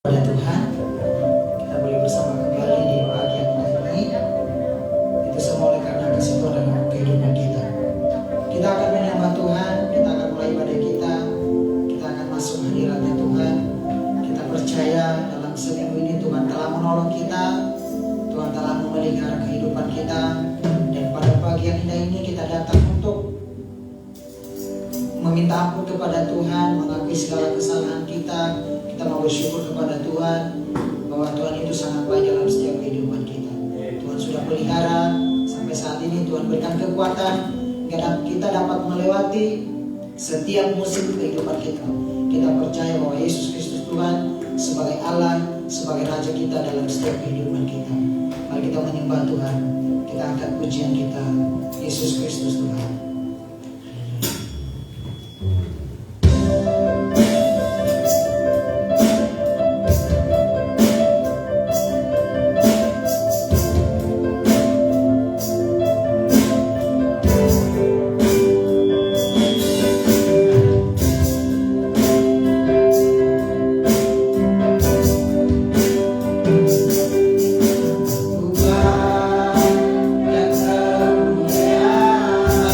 Pada Tuhan, kita boleh bersama kembali di pagi yang indah ini. Itu semua oleh karena kasih Tuhan dalam kehidupan kita. Kita akan menyembah Tuhan, kita akan mulai ibadah kita akan masuk hadiratnya Tuhan. Kita percaya dalam seminggu ini Tuhan telah menolong kita, Tuhan telah memelihara kehidupan kita. Dan pada pagi yang indah ini kita datang untuk meminta ampun kepada Tuhan, mengakui segala kesalahan kita. Kita mau bersyukur kepada Tuhan bahwa Tuhan itu sangat baik dalam setiap kehidupan kita. Tuhan sudah pelihara sampai saat ini. Tuhan berikan kekuatan kita dapat melewati setiap musim kehidupan kita. Kita percaya bahwa Yesus Kristus Tuhan sebagai Allah, sebagai Raja kita dalam setiap kehidupan kita. Mari kita menyembah Tuhan. Kita angkat pujian kita, Yesus Kristus Tuhan. Tuhan yang kemuliaan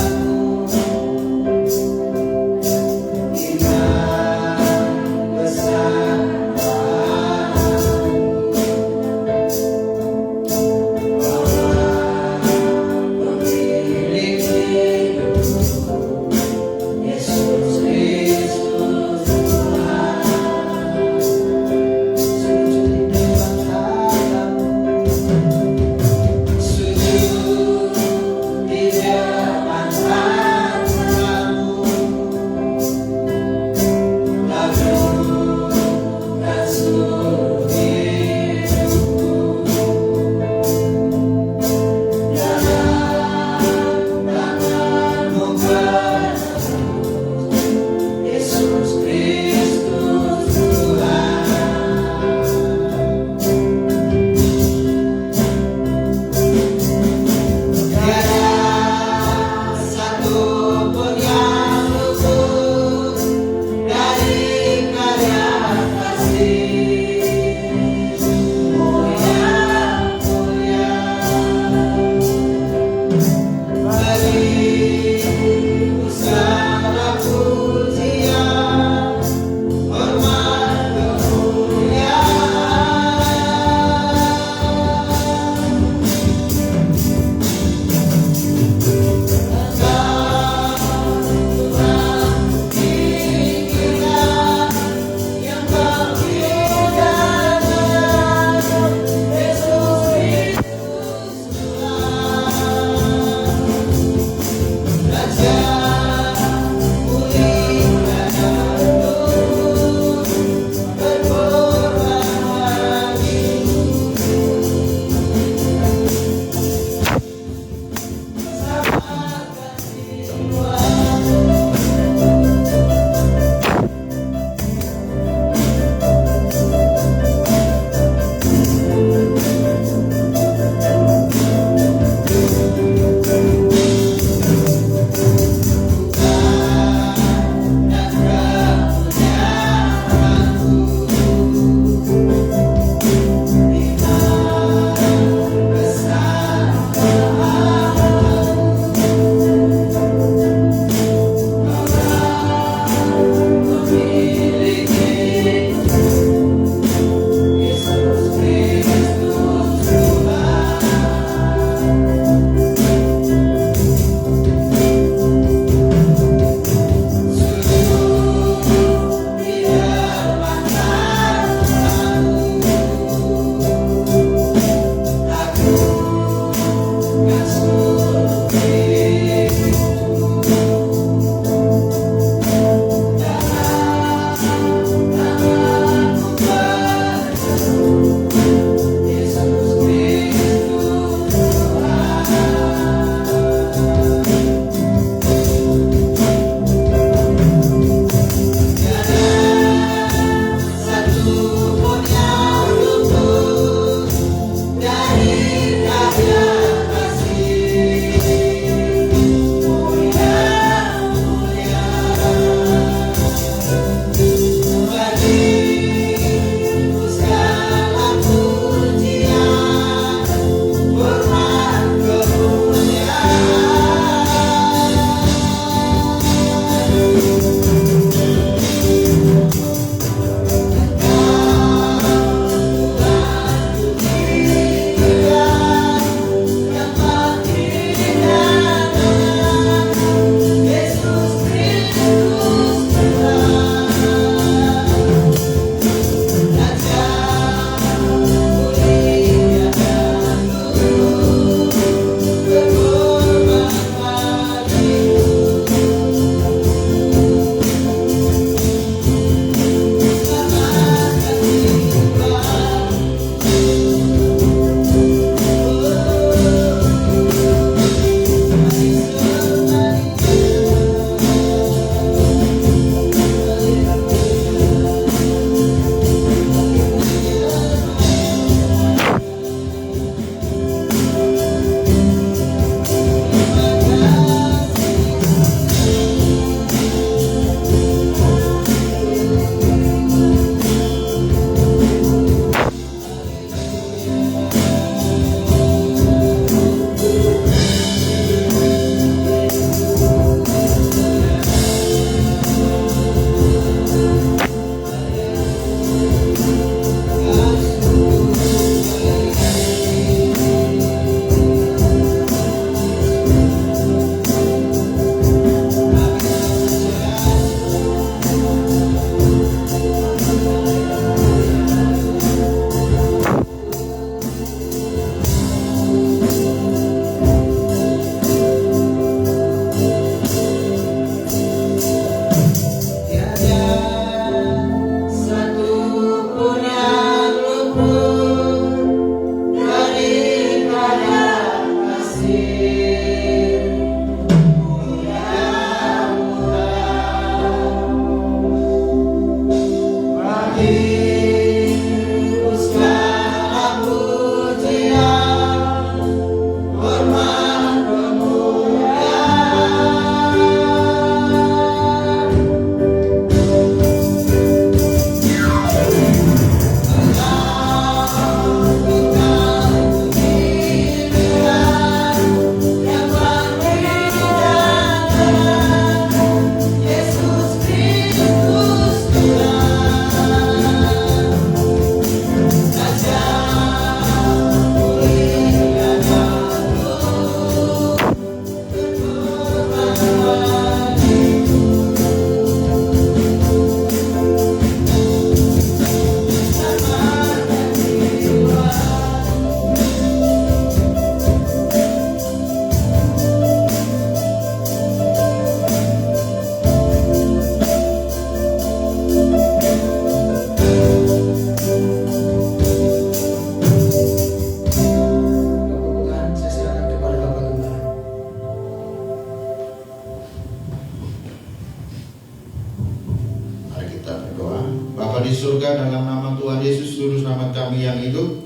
Tuhan Yesus, Juru Selamat kami yang hidup,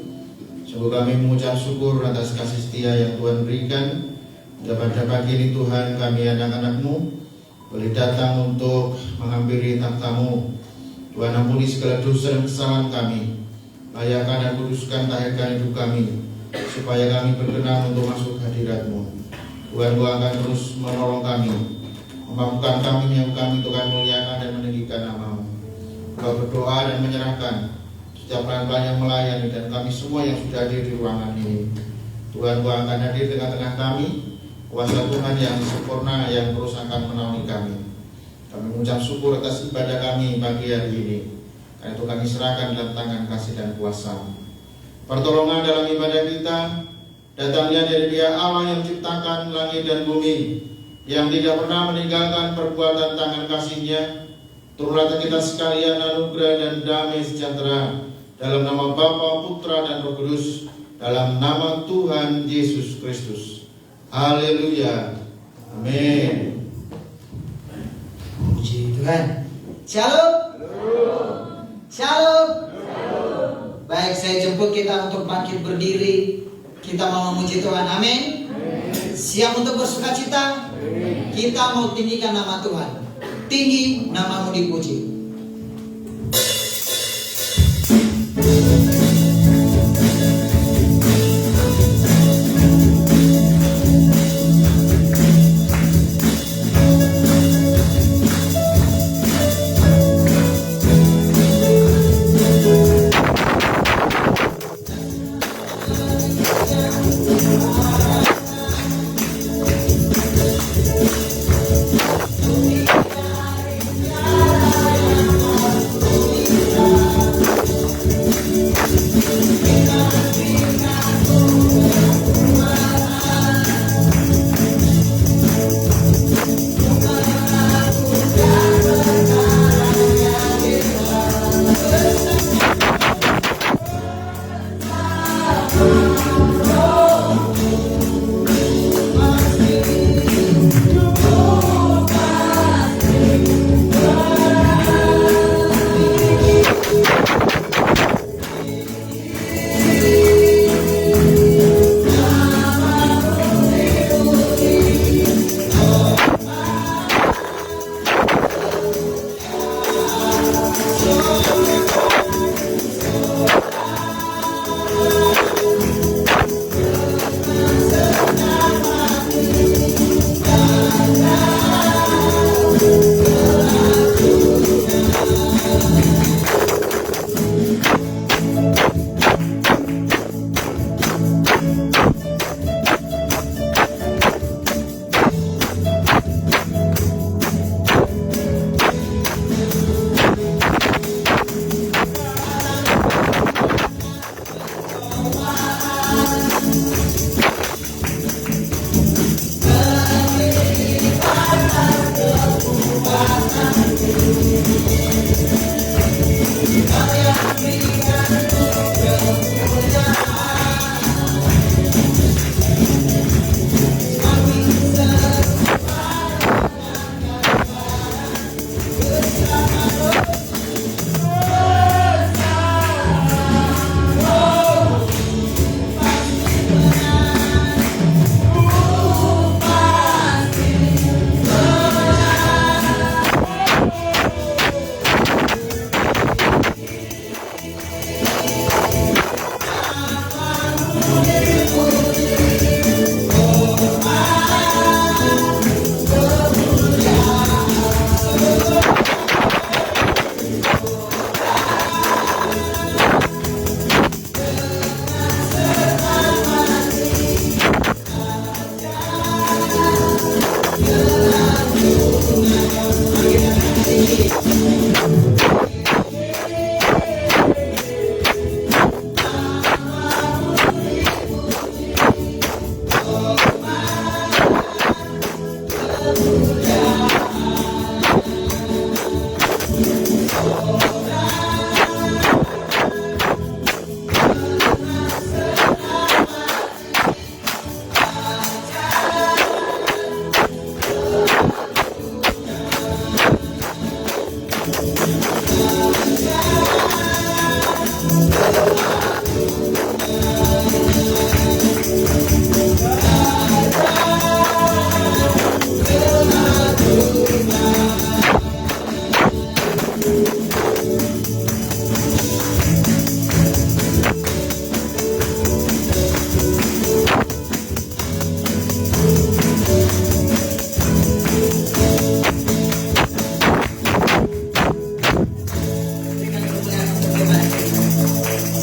sungguh kami mengucap syukur atas kasih setia yang Tuhan berikan. Pada pagi ini Tuhan, kami anak-anak-Mu boleh datang untuk menghampiri takhta-Mu. Tuhan, ampuni segala dosa dan kesalahan kami, layakan dan kuduskan, tahirkan hidup kami, supaya kami berkenan untuk masuk hadirat-Mu. Tuhan, Kau akan terus menolong kami, memampukan kami, menyambut kami untuk kami muliakan dan meninggikan nama-Mu. Kau berdoa dan menyerahkan setiap pelan-pelan yang melayani dan kami semua yang sudah hadir di ruangan ini. Tuhan, Kau akan hadir tengah-tengah kami. Kuasa Tuhan yang sempurna yang terus akan menaungi kami. Kami mengucap syukur atas ibadah kami pagi hari ini. Karena itu kami serahkan dalam tangan kasih dan kuasa. Pertolongan dalam ibadah kita datangnya dari Dia Allah yang menciptakan langit dan bumi, yang tidak pernah meninggalkan perbuatan tangan kasih-Nya. Turunlah kita sekalian anugerah dan damai sejahtera dalam nama Bapa, Putra, dan Roh Kudus, dalam nama Tuhan Yesus Kristus. Haleluya. Amin. Puji Tuhan. Shalom. Shalom. Baik, saya jemput kita untuk bangkit berdiri. Kita mau memuji Tuhan. Amin. Siap untuk bersuka cita? Kita mau tinggikan nama Tuhan. Tinggi, nama-Mu dipuji.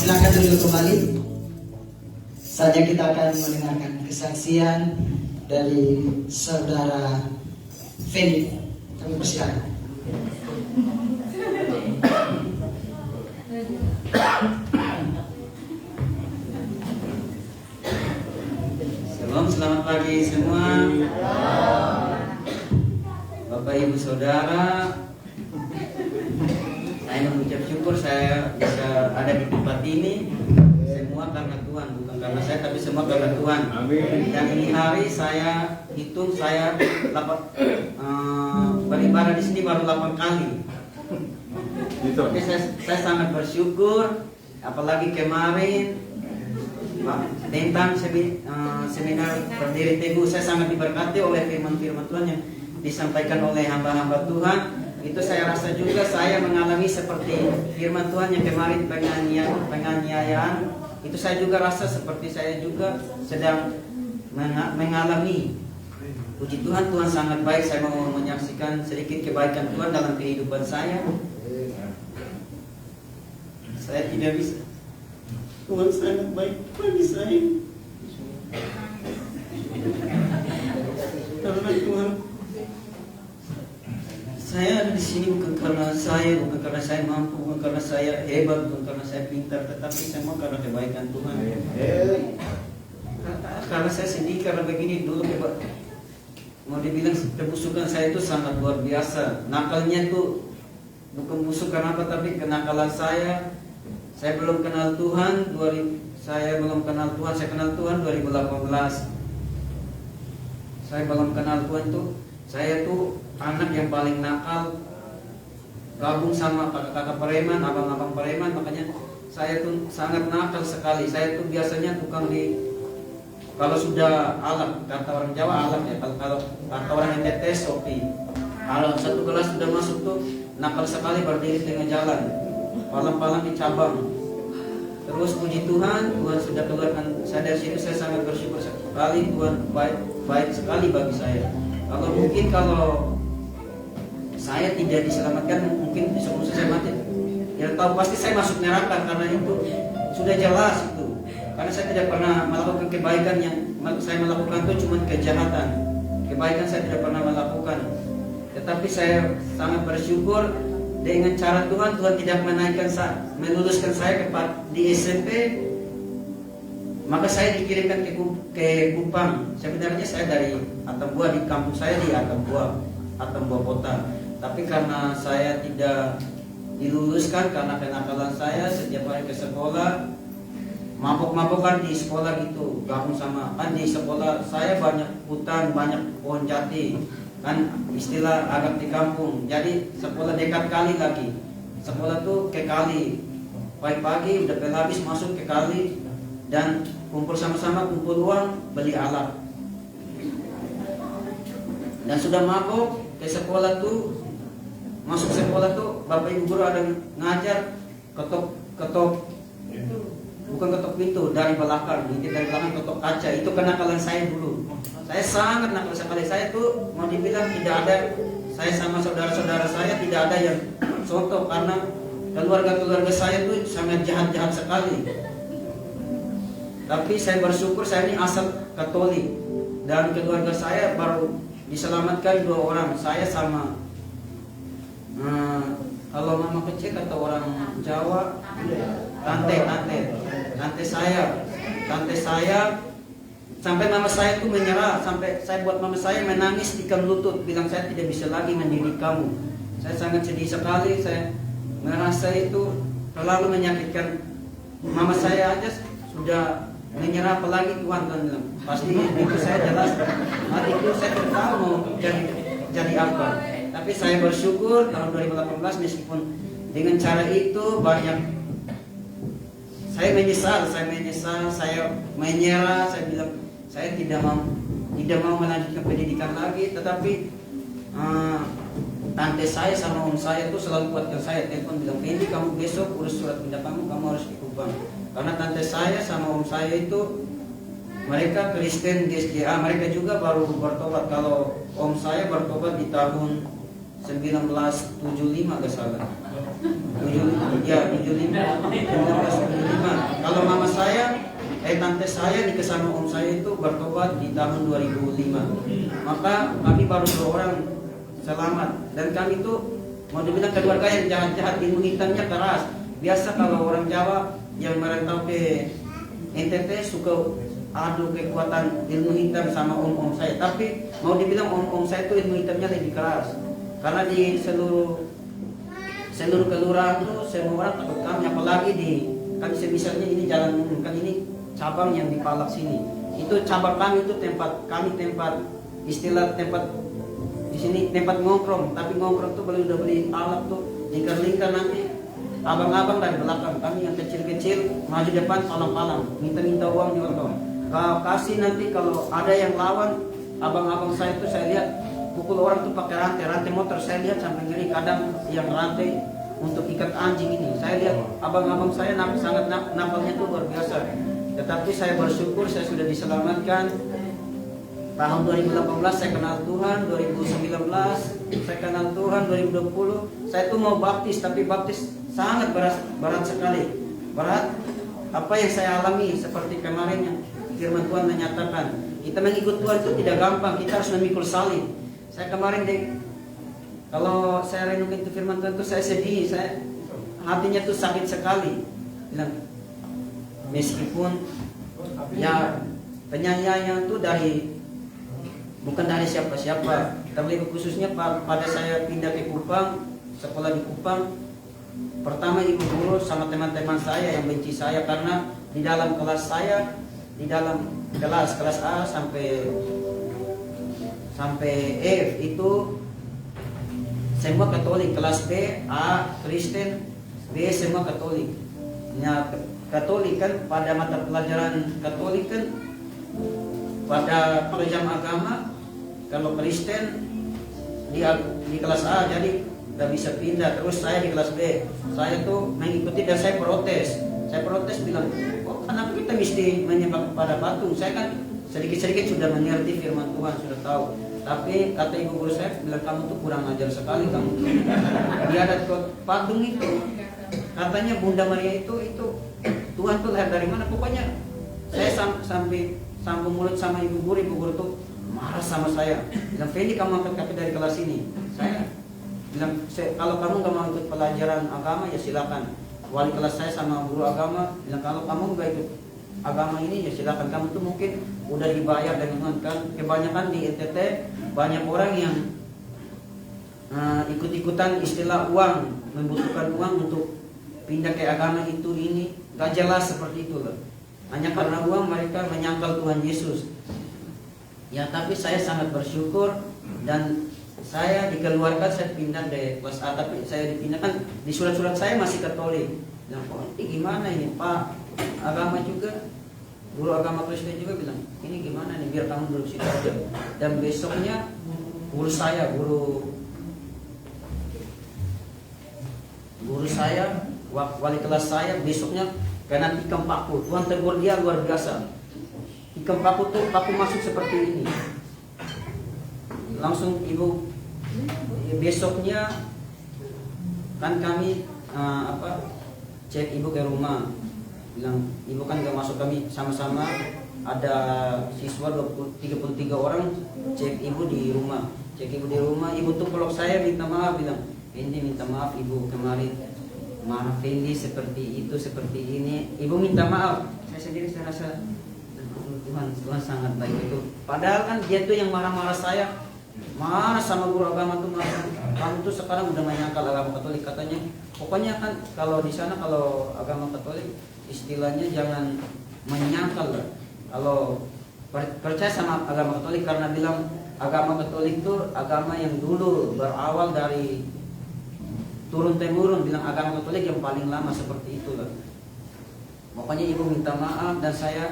Silakan duduk kembali. Saja kita akan mendengarkan kesaksian dari saudara Fendi. Kami persilakan. Shalom, selamat pagi semua. Bapak Ibu Saudara, saya mengucap syukur saya bisa ada di tempat ini. Semua karena Tuhan, bukan karena saya, tapi semua karena Tuhan. Amin. Dan ini hari saya hitung saya beribadah di sini baru 8 kali. Tapi saya sangat bersyukur, apalagi kemarin tentang seminar berdiri teguh, saya sangat diberkati oleh firman-firman Tuhan yang disampaikan oleh hamba-hamba Tuhan. Itu saya rasa juga saya mengalami seperti firman Tuhan yang kemarin penganiayaan. Itu saya juga rasa seperti saya juga sedang mengalami. Puji Tuhan, Tuhan sangat baik. Saya mau menyaksikan sedikit kebaikan Tuhan dalam kehidupan saya. Saya tidak bisa. Tuhan sangat baik bagi saya. Karena Tuhan, saya ada di sini bukan karena saya mampu, bukan karena saya hebat, bukan karena saya pintar, tetapi semua karena kebaikan Tuhan. Karena saya sedih karena begini dulu, mau dibilang kebusukan saya itu sangat luar biasa. Nakalnya itu bukan busuk karena apa, tapi kenakalan saya. Saya belum kenal Tuhan, saya kenal Tuhan 2018. Saya belum kenal Tuhan tuh, saya tuh anak yang paling nakal, gabung sama kakak-kakak preman, abang-abang preman, makanya saya tuh sangat nakal sekali. Saya tuh biasanya tukang kalau sudah alat, kata orang Jawa alat ya, kalau kata orang yang tetes sopi. Kalau satu kelas sudah masuk tuh nakal sekali, berdiri tengah jalan, palang-palang di cabang. Terus puji Tuhan, Tuhan sudah keluarkan saya dari situ. Saya sangat bersyukur sekali, Tuhan baik sekali bagi saya. Kalau saya tidak diselamatkan, mungkin sebelum saya mati, ya tahu pasti saya masuk neraka, karena itu sudah jelas itu. Karena saya tidak pernah melakukan kebaikan, yang saya melakukan itu cuma kejahatan. Kebaikan saya tidak pernah melakukan. Tetapi saya sangat bersyukur dengan cara Tuhan tidak meluluskan saya di SMP. Maka saya dikirimkan ke Kupang. Sebenarnya saya dari Atambua, di kampung saya di Atambua kota. Tapi karena saya tidak diluluskan karena kenakalan saya, setiap hari ke sekolah, mabok-mabokan di sekolah gitu, gabung sama, kan di sekolah saya banyak hutan, banyak pohon jati, kan istilah agak di kampung. Jadi sekolah dekat kali lagi. Sekolah tuh ke kali. Pagi-pagi udah habis masuk ke kali dan kumpul sama-sama, kumpul uang, beli alat. Dan sudah mabok ke sekolah tuh, masuk sekolah tuh bapak ibu guru ada ngajar, ketok bukan ketok pintu, dari belakang ketok kaca. Itu kenakalan saya dulu. Saya sangat nakal sekali. Saya tuh mau dibilang tidak ada, saya sama saudara-saudara saya tidak ada yang contoh, karena keluarga saya tuh sangat jahat-jahat sekali. Tapi saya bersyukur saya ini asal Katolik, dan keluarga saya baru diselamatkan 2 orang. Saya sama kalau mama kecil kata orang Jawa, tante saya sampai mama saya itu menyerah, sampai saya buat mama saya menangis di lutut, bilang saya tidak bisa lagi mendidik kamu. Saya sangat sedih sekali. Saya merasa itu terlalu menyakitkan. Mama saya aja sudah menyerah, apalagi Tuhan bilang. Pasti itu saya jelas, hatiku saya tidak tahu mau jadi apa. Tapi saya bersyukur tahun 2018, meskipun dengan cara itu banyak saya menyesal, saya menyerah, saya bilang saya tidak mau melanjutkan pendidikan lagi, tetapi tante saya sama om saya tuh selalu kuatkan saya, telepon bilang, Fendi kamu besok urus surat pindah kamu harus ke Kupang. Karena tante saya sama om saya itu mereka Kristen di SGA, mereka juga baru bertobat. Kalau om saya bertobat di tahun 1975 gak salah. 75. Kalau mama saya, tante saya nikah sama om saya itu bertobat di tahun 2005. Maka kami baru 2 orang selamat. Dan kami itu mau dibilang keluarga yang jahat-jahat, ilmu hitamnya keras. Biasa kalau orang Jawa yang merantau ke NTT suka adu kekuatan ilmu hitam sama om-om saya. Tapi mau dibilang om-om saya itu ilmu hitamnya lebih keras. Karena di seluruh kelurahan itu semua orang takut kami, apalagi kan misalnya ini jalan umum, kan ini cabang yang di Palak sini. Itu cabang kami itu tempat istilah tempat di sini tempat ngongkrong, tapi ngongkrong tuh udah beli alat tuh lingkar-lingkar, nanti abang-abang dari belakang, kami yang kecil-kecil maju depan palang-palang minta uang nyontoh. Kalau kasih nanti kalau ada yang lawan abang-abang saya itu saya lihat pukul orang tuh pakai rantai motor, saya lihat sampai ngeri, kadang yang rantai untuk ikat anjing ini. Saya lihat abang-abang saya sangat nakalnya tuh luar biasa. Tetapi saya bersyukur saya sudah diselamatkan. Tahun 2018 saya kenal Tuhan, 2019 saya kenal Tuhan, 2020 saya tuh mau baptis, tapi baptis sangat berat sekali. Berat apa yang saya alami seperti kemarin yang firman Tuhan menyatakan, kita mengikut Tuhan itu tidak gampang, kita harus memikul salib. Saya kemarin kalau saya renungkan itu firman Tuhan itu saya sedih, hatinya tuh sakit sekali. Bilang, meskipun ya penyanyian itu bukan dari siapa-siapa, tapi khususnya pada saya pindah ke Kupang, sekolah di Kupang, pertama ibu guru sama teman-teman saya yang benci saya karena di dalam kelas saya, di dalam kelas A sampai F itu semua Katolik, kelas B, A Kristen, B semua Katolik. Nah, Katolik kan pada mata pelajaran Katolik kan pada pelajaran agama, kalau Kristen di kelas A jadi nggak bisa pindah. Terus saya di kelas B, saya tuh mengikuti dan saya protes bilang, kok anak kita mesti menyembah pada patung? Saya kan sedikit-sedikit sudah mengerti firman Tuhan, sudah tahu. Tapi kata ibu guru saya bilang, kamu tuh kurang ajar sekali kamu. Di adat patung itu katanya Bunda Maria itu Tuhan tuh lahir dari mana? Pokoknya saya sampai sambung mulut sama ibu guru tuh marah sama saya. Bilang, Fendi kamu angkat kaki dari kelas ini. Saya bilang, kalau kamu nggak mau ikut pelajaran agama ya silakan. Wali kelas saya sama guru agama bilang, kalau kamu nggak ikut agama ini ya silakan, kamu tuh mungkin udah dibayar dengan kan. Kebanyakan di NTT banyak orang yang ikut-ikutan istilah uang, membutuhkan uang untuk pindah ke agama itu ini, gak jelas seperti itu loh. Hanya karena uang mereka menyangkal Tuhan Yesus. Ya tapi saya sangat bersyukur dan saya dikeluarkan, saya pindah dari kelas A, tapi saya dipindahkan di surat-surat saya masih Katolik. Nah, kok ini gimana ini Pak? Agama juga, guru agama Kristen juga bilang, ini gimana nih, biar kamu duduk situ aja. Dan besoknya guru saya, wali kelas saya besoknya kena tikam paku. Tuhan tegur dia luar biasa. Tikam paku tuh paku masuk seperti ini. Langsung ibu besoknya kan kami cek ibu ke rumah, bilang ibu kan gak masuk, kami sama-sama ada siswa 33 orang cek ibu di rumah. Ibu tuh peluk saya minta maaf, bilang Fendi minta maaf ibu kemarin marah Fendi seperti itu seperti ini, ibu minta maaf. Saya sendiri saya rasa Tuhan sangat baik itu. Padahal kan dia tuh yang marah-marah saya, marah sama guru agama tuh, marah. Kamu tuh sekarang udah menyangkal agama Katolik katanya. Pokoknya kan kalau di sana kalau agama Katolik istilahnya jangan menyangkal lah. Kalau percaya sama agama Katolik, karena bilang agama Katolik itu agama yang dulu berawal dari turun temurun, bilang agama Katolik yang paling lama seperti itu lah. pokoknya ibu minta maaf dan saya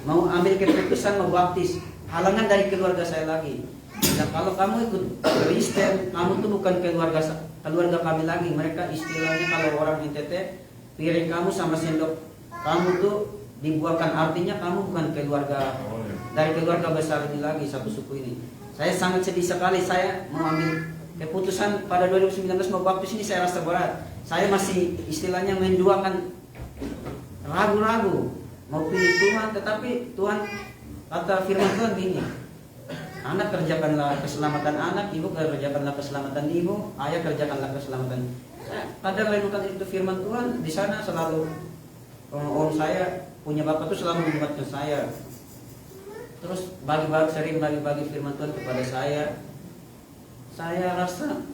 mau ambil keputusan mau baptis. Halangan dari keluarga saya lagi. Dan kalau kamu ikut Kristen, kamu tuh bukan keluarga kami lagi. Mereka istilahnya kalau orang NTT, piring kamu sama sendok kamu tuh dibuangkan, artinya kamu bukan dari keluarga besar ini lagi, satu suku ini. Saya sangat sedih sekali. Saya mau ambil keputusan pada 2019 mau baptis ini, saya rasa berat. Saya masih istilahnya menduakan, ragu-ragu mau pilih Tuhan, tetapi Tuhan kata firman Tuhan gini, anak kerjakanlah keselamatan anak, ibu kerjakanlah keselamatan ibu, ayah kerjakanlah keselamatan. Kadang renungkan itu firman Tuhan, di sana selalu om saya punya bapak tuh selalu mengingatkan saya. Terus sering bagi firman Tuhan kepada saya. Saya rasa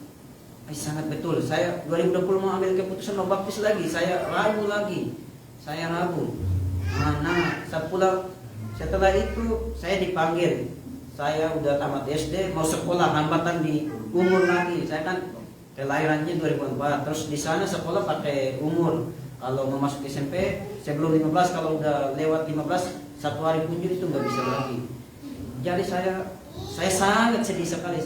sangat betul. Saya 2020 mau ambil keputusan mau baptis lagi, saya ragu lagi. Setelah itu saya dipanggil. Saya udah tamat SD, mau sekolah, hambatan di umur lagi. Saya kan kelahirannya 2004. Terus di sana sekolah pakai umur. Kalau mau masuk SMP sebelum 15, kalau udah lewat 15 1 hari pun itu nggak bisa lagi. Jadi saya sangat sedih sekali.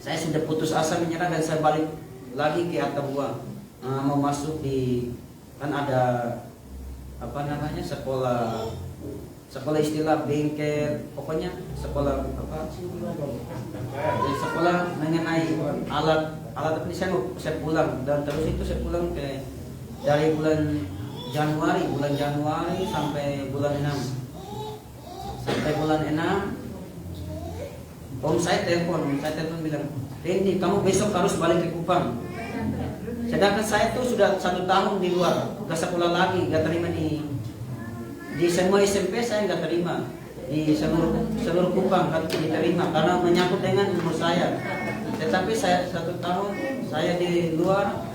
Saya sudah putus asa menyerah dan saya balik lagi ke Atambua. Mau masuk di, kan ada sekolah istilah bengkel, pokoknya sekolah sekolah mengenai alat ini. Saya pulang dan terus itu saya pulang dari bulan Januari sampai bulan 6. Sampai bulan 6 om saya telepon bilang, Randy, kamu besok harus balik ke Kupang. Sedangkan saya tuh sudah 1 tahun di luar, gak sekolah lagi, gak terima di semua SMP. Saya gak terima di seluruh Kupang, gak diterima karena menyangkut dengan umur saya. Tetapi saya 1 tahun saya di luar.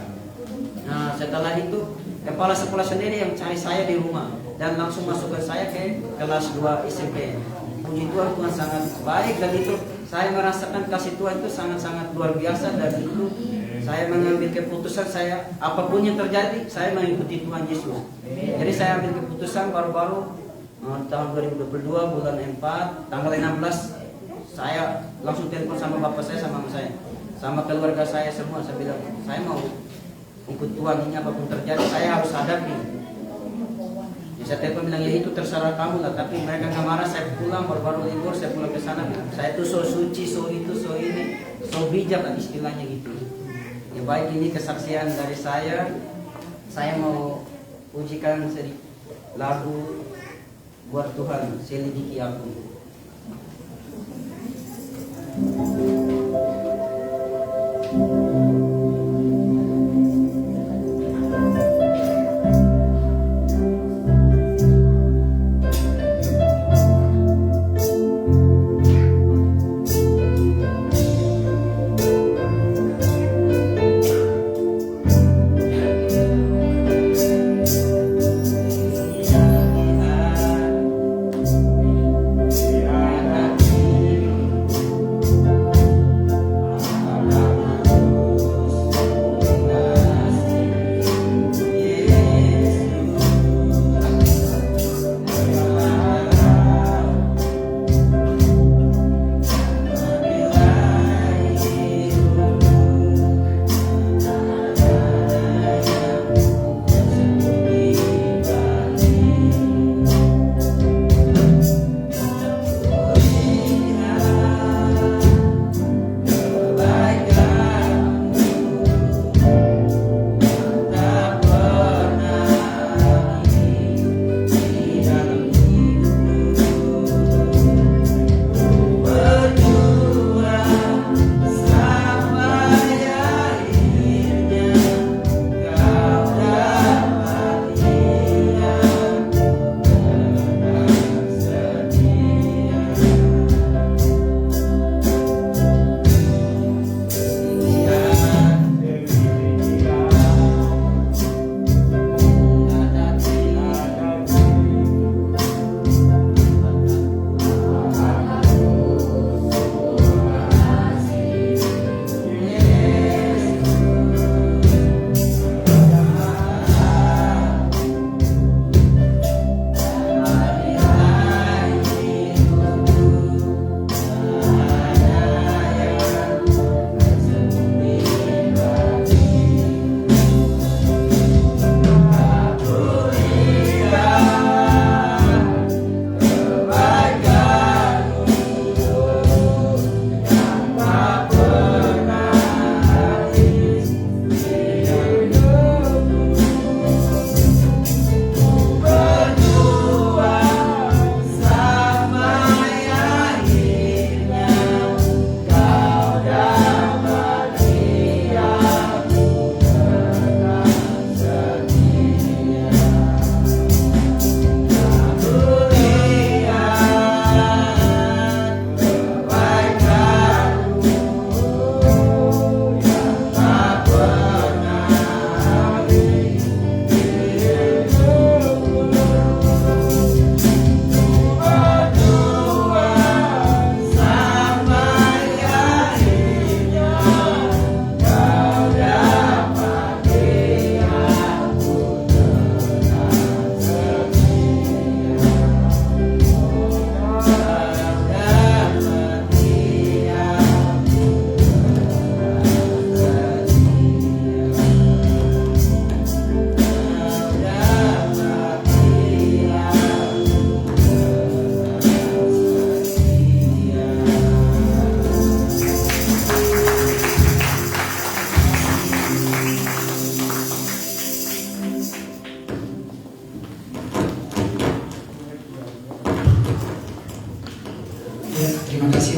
Nah, setelah itu kepala sekolah sendiri yang cari saya di rumah dan langsung masukkan saya ke kelas 2 SMP. Puji Tuhan, Tuhan sangat baik, dan itu saya merasakan kasih Tuhan itu sangat-sangat luar biasa. Dan itu saya mengambil keputusan, saya apapun yang terjadi saya mengikuti Tuhan Yesus. Jadi saya ambil keputusan baru-baru tahun 2022 bulan 4 tanggal 16, saya langsung telepon sama bapak saya, sama mama saya, sama keluarga saya semua. Saya bilang saya mau ikut Tuhan, ini apapun terjadi saya harus hadapi. Saya telepon bilang, ya itu terserah kamu lah. Tapi mereka nggak marah. Saya pulang baru-baru libur, saya pulang ke sana. Saya tuh so suci, so itu, so ini, so bijak lah istilahnya gitu. Ya baik, ini kesaksian dari saya. Saya mau ujikan sedikit lagu buat Tuhan, selidiki aku.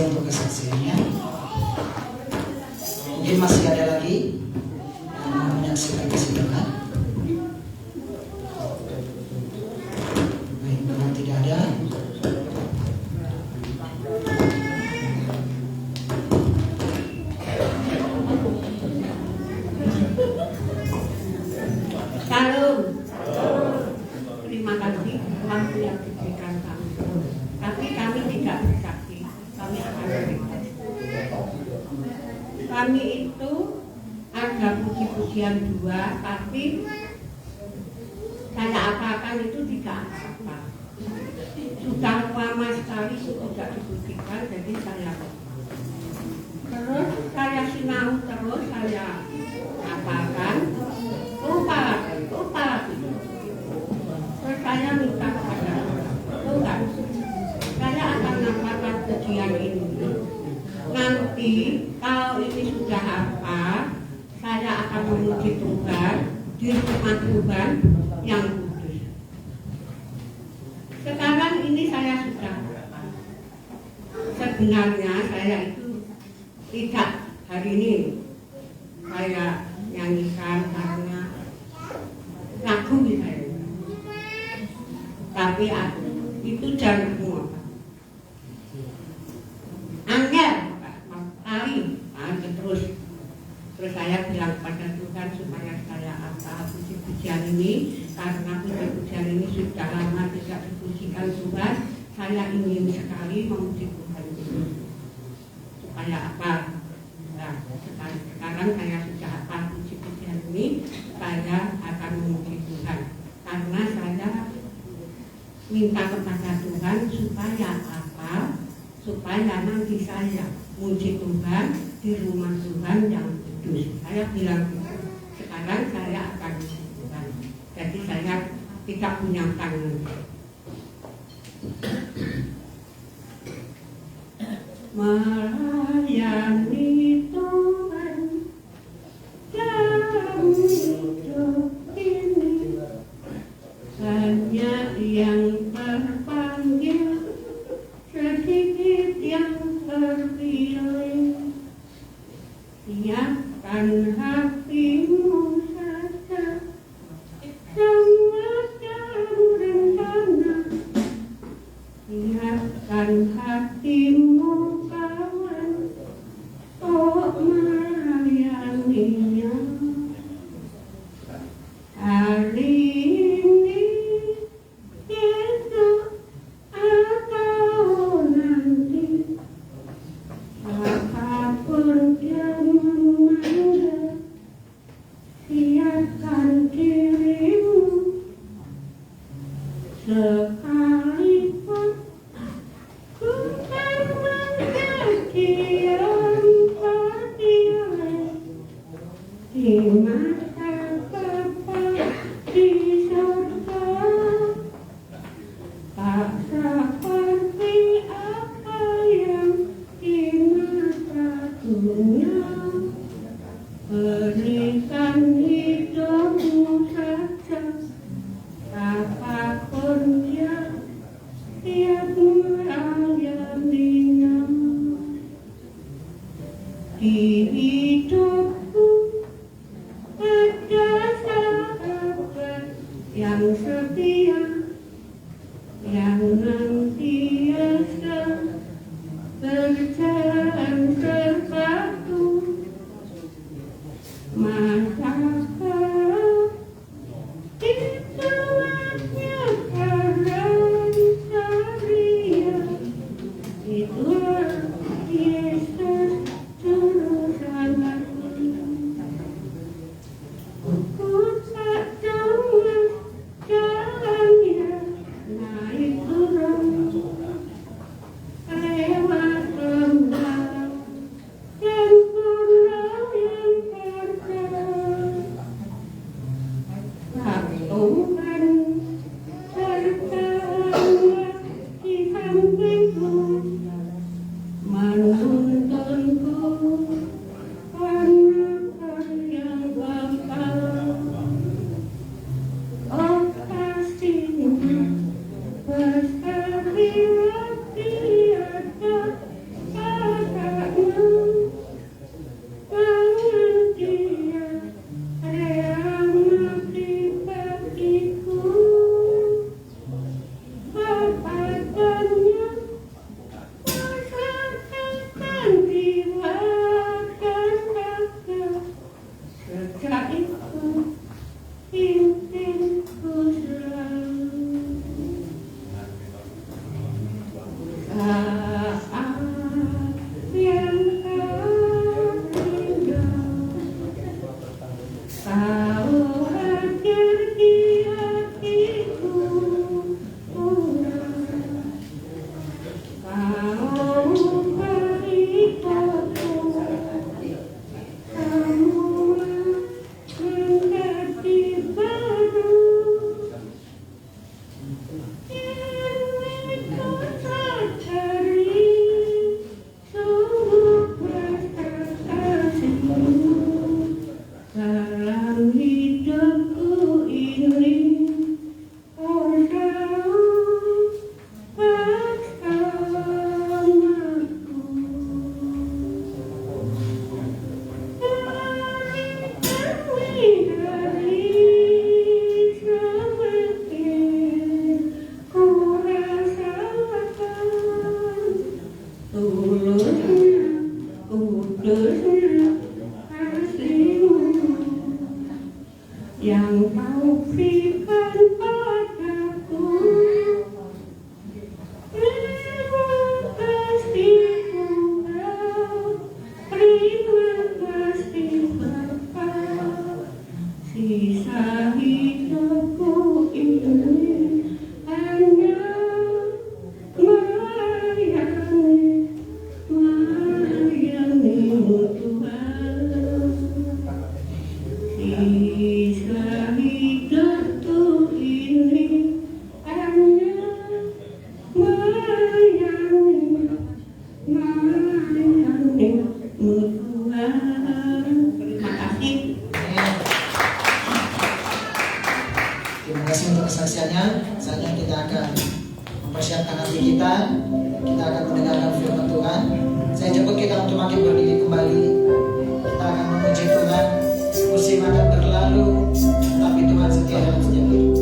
kasih untuk kesaksiannya. Mungkin masih ada lagi yang mau menyaksikan persidangan. Baik, kalau tidak ada, Salam. Terima kasih waktu yang diberikan kami. Tapi kami tidak bersaksi. Kami akan berikan. Kami itu ada puji-pujian dua, tapi saya apakan itu tidak apa-apa. Sudah lama sekali tidak dipujikan, jadi saya terus saya sinau terus saya apakan. Lupa. Terus saya minta kepada Tuhan, saya akan melakukan pujian ini. Nanti kalau ini sudah apa, saya akan memuji Tuhan di rumah Tuhan yang kudus. Sekarang ini saya sudah apa? Sebenarnya saya itu tidak hari ini saya nyanyikan karena lagu saya, tapi itu jangan semua angel kali terus saya bilang pada Tuhan supaya saya apa puji-pujian ini, karena puji-pujian ini sudah lama tidak dipujikan Tuhan. Saya ingin sekali memuji Tuhan ini supaya apa. Nah, sekarang saya sudah apa puji-pujian ini, saya akan memuji Tuhan karena saya minta kepada Tuhan supaya apa, supaya nanti saya muji Tuhan di rumah Tuhan yang kudus. Saya bilang sekarang saya akan muji Tuhan, jadi saya tidak punya tangan. Melayani Tuhan dalam hidup ini, hanya yang terpanggil, sedikit yang terpilih. Siapkan hatimu saja, semua dalam rencana. Siapkan hatimu kawan, untuk melayaninya. Hari ini, esok, atau nanti, apapun yang memanggil, siapkan dirimu. Sekalipun ku tak menjadi yang terpilih di masa depan di surga, tak seperti apa yang di masa dunia. Berikan hidupmu saja, apapun yang tiap melayaninya. Di hidupku ada sahabat yang setia, yang nantiasa berjalan bersatu. Masakah ituannya keren ceria, itulah Yesus Juru Selamatku. Ku tak dengar jalannya naik turun, lewat lembah dan gunung yang terjal. Tuhan sertalah di sampingku, menuntunku karena yang bakal. Oh kasihnya besar bila tiada Terima kasih. Terima kasih untuk kesaksiannya. Saatnya kita akan mempersiapkan hati kita. Kita akan mendengarkan firman Tuhan. Saya jemput kita untuk makin berdiri kembali. Kita akan memuji Tuhan. Musim akan berlalu, tapi Tuhan setia dalam setiap hidup.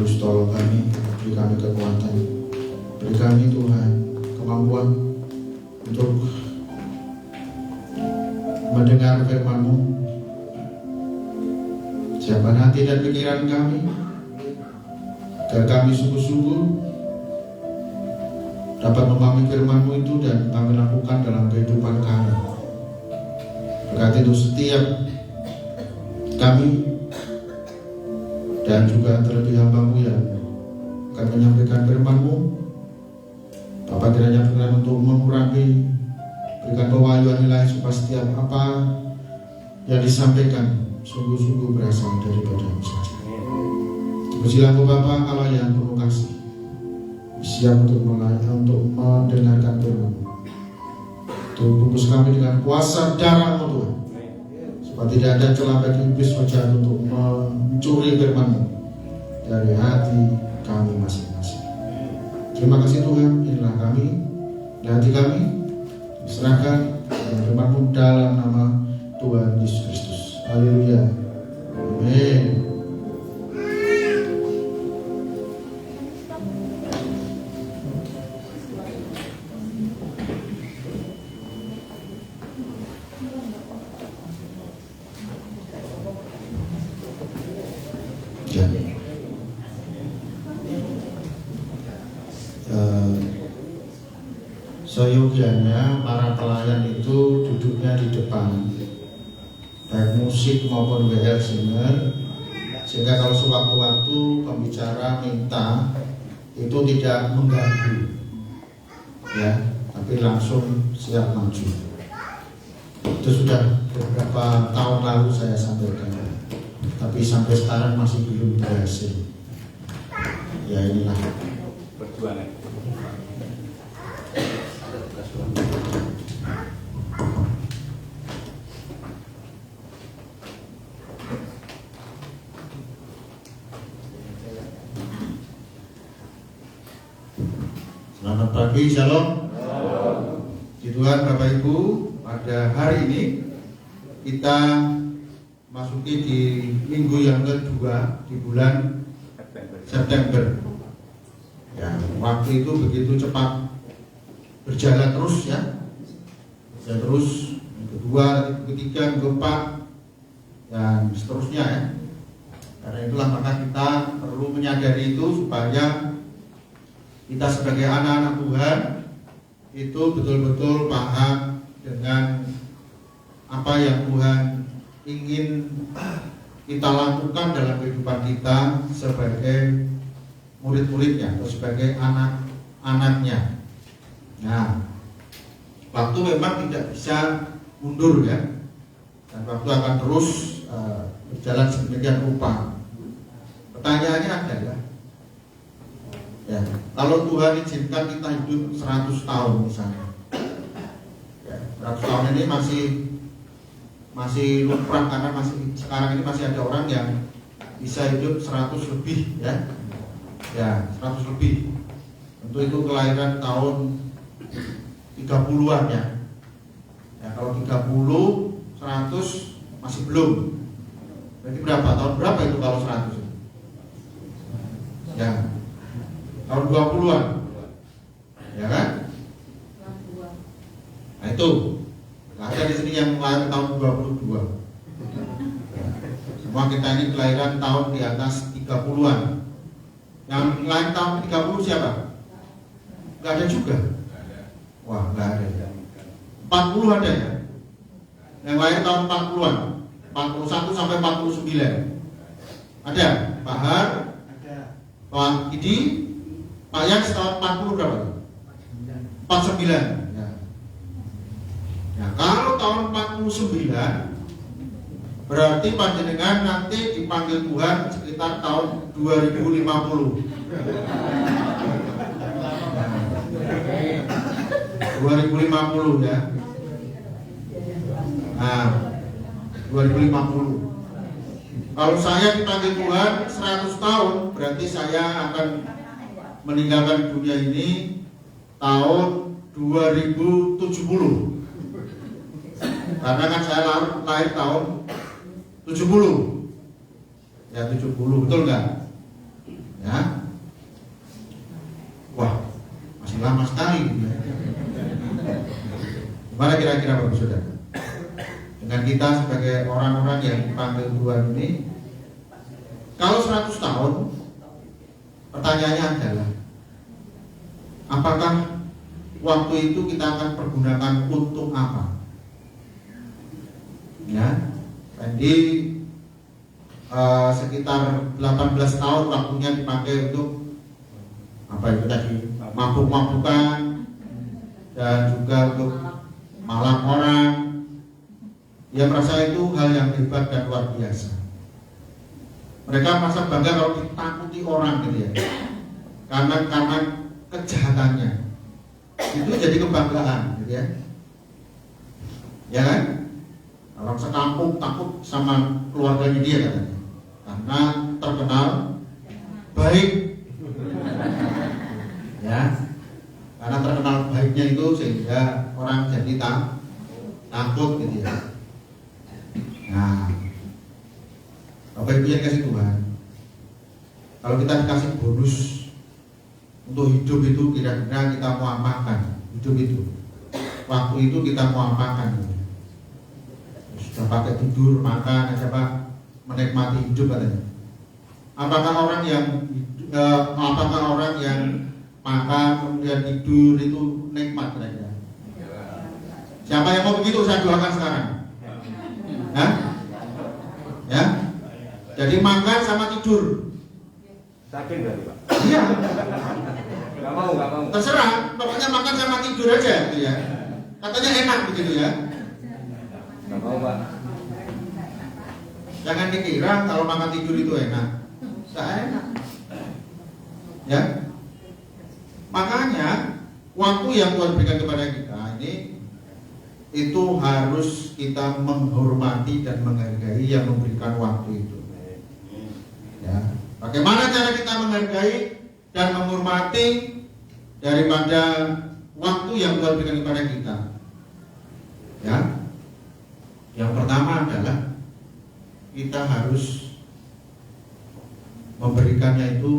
terus tolong kami, beri kami kekuatan, beri kami Tuhan kemampuan untuk mendengar firman-Mu. Siapkan hati dan pikiran kami, agar kami sungguh-sungguh dapat memahami firman-Mu itu dan kami lakukan dalam kehidupan kami. Berkati untuk setiap kami dan juga terlebih hamba-Mu yang akan menyampaikan firman-Mu. Bapa, kiranya berkenan untuk mengurangi, berikan pewahyuan ilahi supaya setiap apa yang disampaikan sungguh-sungguh berasal daripada-Mu saja. Pujilah Bapa Allah yang penuh kasih, siap untuk mendengarkan firman-Mu. Tuhan, bungkus kami dengan kuasa darah-Mu Tuhan, supaya tidak ada celah bagi iblis berjalan untuk mencuri firman-Mu dari hati kami masing-masing. Terima kasih Tuhan, inilah kami dan hati kami diserahkan dengan firman-Mu dalam nama Tuhan Yesus Kristus. Haleluya. Amin. Seyogianya para pelayan itu duduknya di depan, baik musik maupun WR singer, sehingga kalau sewaktu-waktu pembicara minta itu tidak mengganggu, ya, tapi langsung siap maju. Itu sudah beberapa tahun lalu saya sampaikan, tapi sampai sekarang masih belum berhasil. Ya, inilah perjuangan. Selamat pagi, shalom. Di Tuhan, Bapak Ibu, pada hari ini kita masuki di minggu yang kedua di bulan September. Ya, waktu itu begitu cepat berjalan terus ya. Dan terus yang kedua, yang ketiga, yang keempat, dan seterusnya ya. Karena itulah maka kita perlu menyadari itu supaya kita sebagai anak-anak Tuhan itu betul-betul paham dengan apa yang Tuhan ingin kita lakukan dalam kehidupan kita sebagai murid-muridnya atau sebagai anak-anaknya. Nah, waktu memang tidak bisa mundur ya, dan waktu akan terus berjalan sedemikian rupa. Pertanyaannya adalah, ya, kalau Tuhan izinkan kita hidup 100 tahun misalnya, ya, 100 tahun ini masih lumrah karena sekarang ini masih ada orang yang bisa hidup 100 lebih ya, 100 lebih. Tentu itu kelahiran tahun 30-an ya. Ya, kalau 30, 100 masih belum. Berarti berapa? Tahun berapa itu kalau 100? Ya. Tahun 20-an. Ya kan? Nah itu. Ada di sini yang lahir tahun 22. Semua kita ini kelahiran tahun di atas 30-an. Yang lahir tahun 30 siapa? Gak ada juga. Wah, gak ada ya. 40 ada ya. Yang lahir tahun 40-an. 41 sampai 49. Ada? Pak Har? Ada. Pak Idi? Pak Yang tahun 40 berapa? 49. Ya. Nah, kalau tahun 49 berarti panjenengan nanti dipanggil Tuhan sekitar tahun 2050. 2050 ya. Nah, 2050. Kalau saya dipanggil Tuhan 100 tahun, berarti saya akan meninggalkan dunia ini tahun 2070. Karena kan saya lahir tahun 70. Ya 70, betul nggak? Ya. lama sekali gitu ya. Gimana kira-kira Bapak Saudara? Dengan kita sebagai orang-orang yang dipanggil Tuhan ini, kalau 100 tahun, pertanyaannya adalah, apakah waktu itu kita akan pergunakan untuk apa? Ya, jadi sekitar 18 tahun waktunya dipakai untuk apa itu tadi, mabuk-mabukan dan juga untuk malam orang. Dia merasa itu hal yang hebat dan luar biasa. Mereka merasa bangga kalau ditakuti orang gitu ya, karena kejahatannya itu jadi kebanggaan gitu ya. Ya kan? Orang sekampung takut sama keluarganya dia katanya, karena terkenal baik. Ya, karena terkenal baiknya itu sehingga orang jadi takut gitu ya. Nah, Bapak Ibu yang kasih Tuhan, kalau kita dikasih bonus untuk hidup itu, kira-kira kita mau apakan hidup itu? Waktu itu kita mau apakan? Sudah pakai tidur, makan aja Pak, menikmati hidup katanya. Apakah orang yang makan kemudian tidur itu nikmat kira-kira? Siapa yang mau begitu saya doakan sekarang. Hah? Ya? Jadi makan sama tidur. Sakit berarti Pak? Iya. Gak mau. Terserah, pokoknya makan sama tidur aja gitu ya. Katanya enak begitu ya. Gak mau Pak. Jangan dikira kalau makan tidur itu enak. Tidak enak. Ya. Makanya waktu yang Tuhan berikan kepada kita ini, itu harus kita menghormati dan menghargai yang memberikan waktu itu. Ya. Bagaimana cara kita menghargai dan menghormati daripada waktu yang Tuhan berikan kepada kita? Ya. Yang pertama adalah kita harus memberikannya itu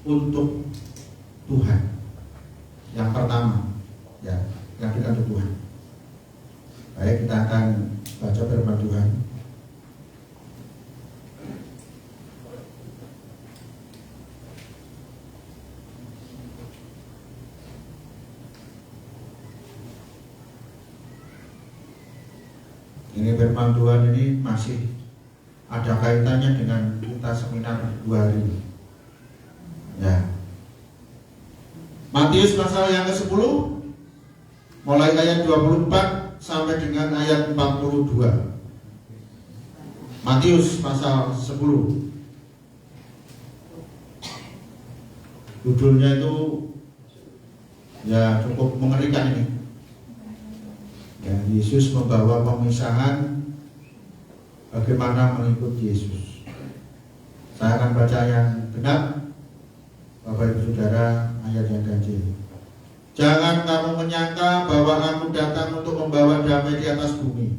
untuk Tuhan. Yang pertama, ya, yang berikan untuk Tuhan. Baik, kita akan baca firman Tuhan. Ini firman Tuhan ini masih ada kaitannya dengan kita seminar 2 hari. Ya. Matius pasal yang ke-10 mulai ayat 24 sampai dengan ayat 42. Matius pasal 10. Judulnya itu ya cukup mengerikan ini. Ya, Yesus membawa pemisahan bagaimana mengikut Yesus. Saya akan baca yang genap, Bapak Ibu Saudara, ayat yang ganjil. Jangan kamu menyangka bahwa aku datang untuk membawa damai di atas bumi.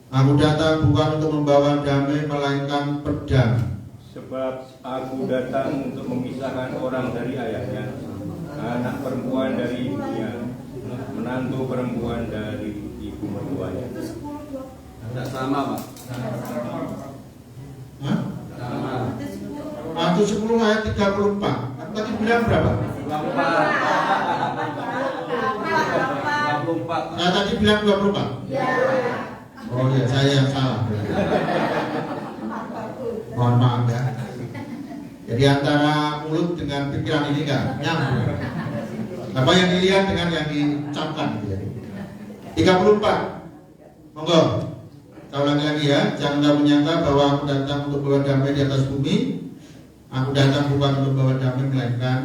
Aku datang bukan untuk membawa damai, melainkan pedang. Sebab aku datang untuk memisahkan orang dari ayahnya, anak perempuan dari ibunya, menantu perempuan dari ibu mertuanya. Tidak sama Pak. Hah? Sama. Matius 10 ayat 34. Tadi bilang berapa? 24. Saya tadi bilang 24. Oh ya, saya yang salah. Mohon maaf ya. Jadi antara mulut dengan pikiran ini kan nyambung. Apa yang dilihat dengan yang diucapkan gitu ya. 34. Monggo. Saya ulangi lagi ya. Jangan kamu menyangka bahwa aku datang untuk membawa damai di atas bumi. Aku datang bukan untuk membawa damai, melainkan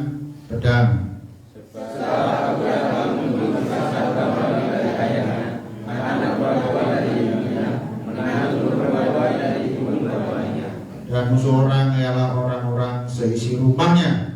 pedang. Sebab aku datang untuk memisahkan orang dari ayahnya, anak perempuan dari ibunya, menantu perempuan dari ibu mertuanya. Dan musuh orang ialah orang-orang seisi rumahnya.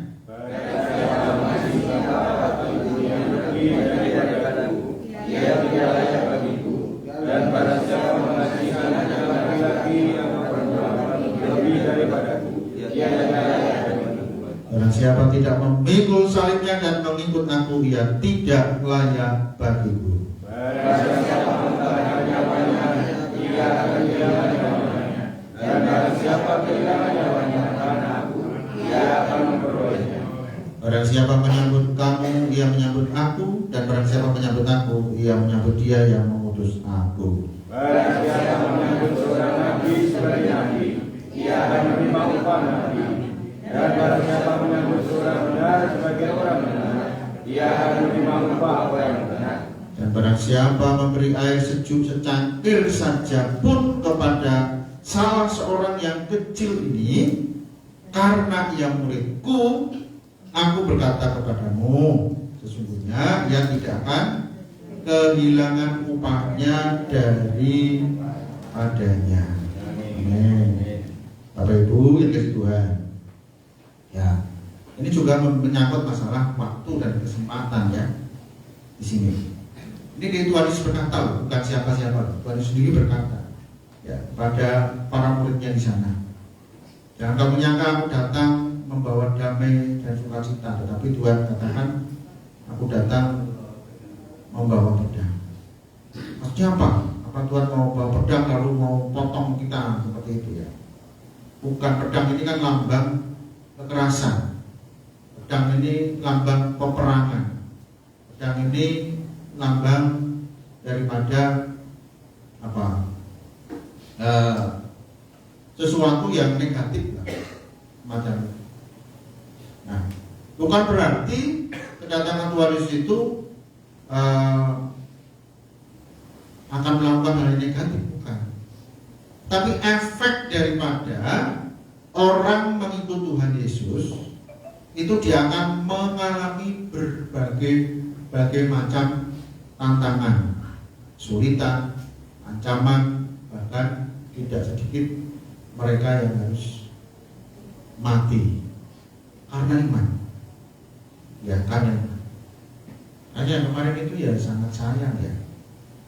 Ia tidak layak bagiku, dan pada siapa mengasihi anak laki-laki yang perempuan lebih daripadaku, ia tidak layak bagiku. Barang siapa tidak memikul salibnya dan mengikut aku, ia tidak layak bagiku. Barang siapa mentahnya nyawanya, ia akan kehilangan nyawanya. Dan barang siapa kehilangan nyawanya karena aku, ia akan memperolehnya. Barang siapa menyambut kamu, ia menyambut aku. Dan barang siapa menyambut aku, ia menyambut dia yang mengutus aku. Barang siapa menyambut seorang nabi sebagai nabi, ia akan menerima upah nabi. Dan barang siapa menyambut seorang benar sebagai orang benar, ia akan menerima upah orang benar. Dan barang siapa memberi air sejuk secangkir saja pun kepada salah seorang yang kecil ini, karena ia muridku, aku berkata kepadamu, sesungguhnya ia tidak akan kehilangan upahnya daripadanya. Amin. Bapak Ibu yang kasih Tuhan, ya, ini juga menyangkut masalah waktu dan kesempatan ya di sini. Ini Tuhan Yesus berkata, bukan siapa-siapa, Tuhan Yesus sendiri berkata, ya, pada para muridnya di sana. Jangan kamu menyangka aku datang membawa damai dan sukacita, tetapi Tuhan katakan, aku datang membawa pedang. Maksudnya apa? Apa Tuhan mau bawa pedang lalu mau potong kita seperti itu ya? Bukan, pedang ini kan lambang kekerasan. Pedang ini lambang peperangan. Pedang ini lambang daripada apa? Sesuatu yang negatif lah, macam. Nah, bukan berarti kedatangan Tuhan Yesus itu akan melakukan hal yang negatif, bukan. Tapi efek daripada orang mengikut Tuhan Yesus itu dia akan mengalami berbagai macam tantangan, kesulitan, ancaman, bahkan tidak sedikit mereka yang harus mati karena iman. Ya, karena iman. Hanya kemarin itu ya sangat sayang ya,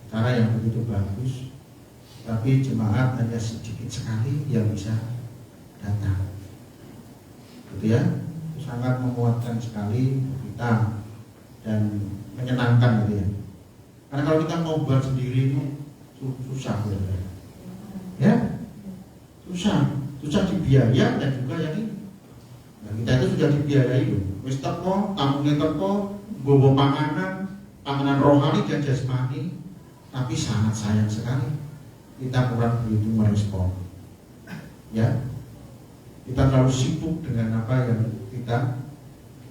cara yang begitu bagus, tapi jemaat hanya sedikit sekali yang bisa datang. Gitu ya, itu sangat memuatkan sekali kita dan menyenangkan gitu ya. Karena kalau kita mau buat sendiri itu susah ya, susah dibiaya dan juga yang ini. Nah, kita itu sudah dibiayai loh. Wis teko, tamunya teko, bobo panganan rohani dan jasmani, tapi sangat sayang sekali kita kurang begitu merespon. Ya, kita terlalu sibuk dengan apa yang kita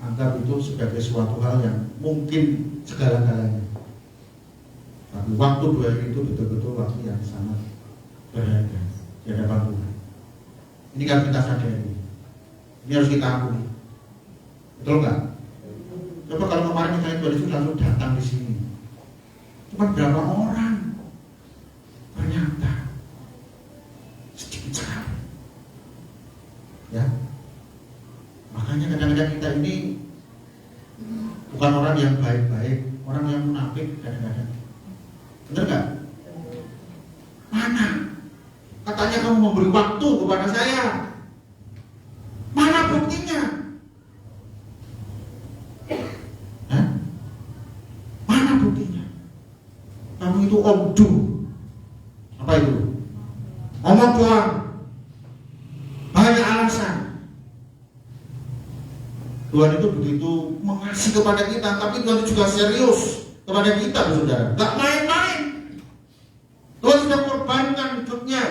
anggap itu sebagai suatu hal yang mungkin segala-galanya. Tapi waktu 2 hari itu betul-betul waktu yang sangat berharga di hadapan Tuhan. Ini kan kita sadari. Ini harus kita akui. Betul nggak? Coba kalau kemarin misalnya Tuhan Yesus langsung datang di sini, cuma berapa orang? Ternyata sedikit sekali. Ya, makanya kadang-kadang kita ini bukan orang yang baik-baik, orang yang munafik kadang-kadang. Benar nggak? Mana? Katanya kamu memberi waktu kepada saya. Mana buktinya? Hah? Mana buktinya? Kamu itu omdu. Apa itu? Omong doang. Banyak alasan. Tuhan itu begitu mengasihi kepada kita, tapi Tuhan itu juga serius kepada kita, saudara. Gak main-main. Tuhan sudah korbankan hidupnya,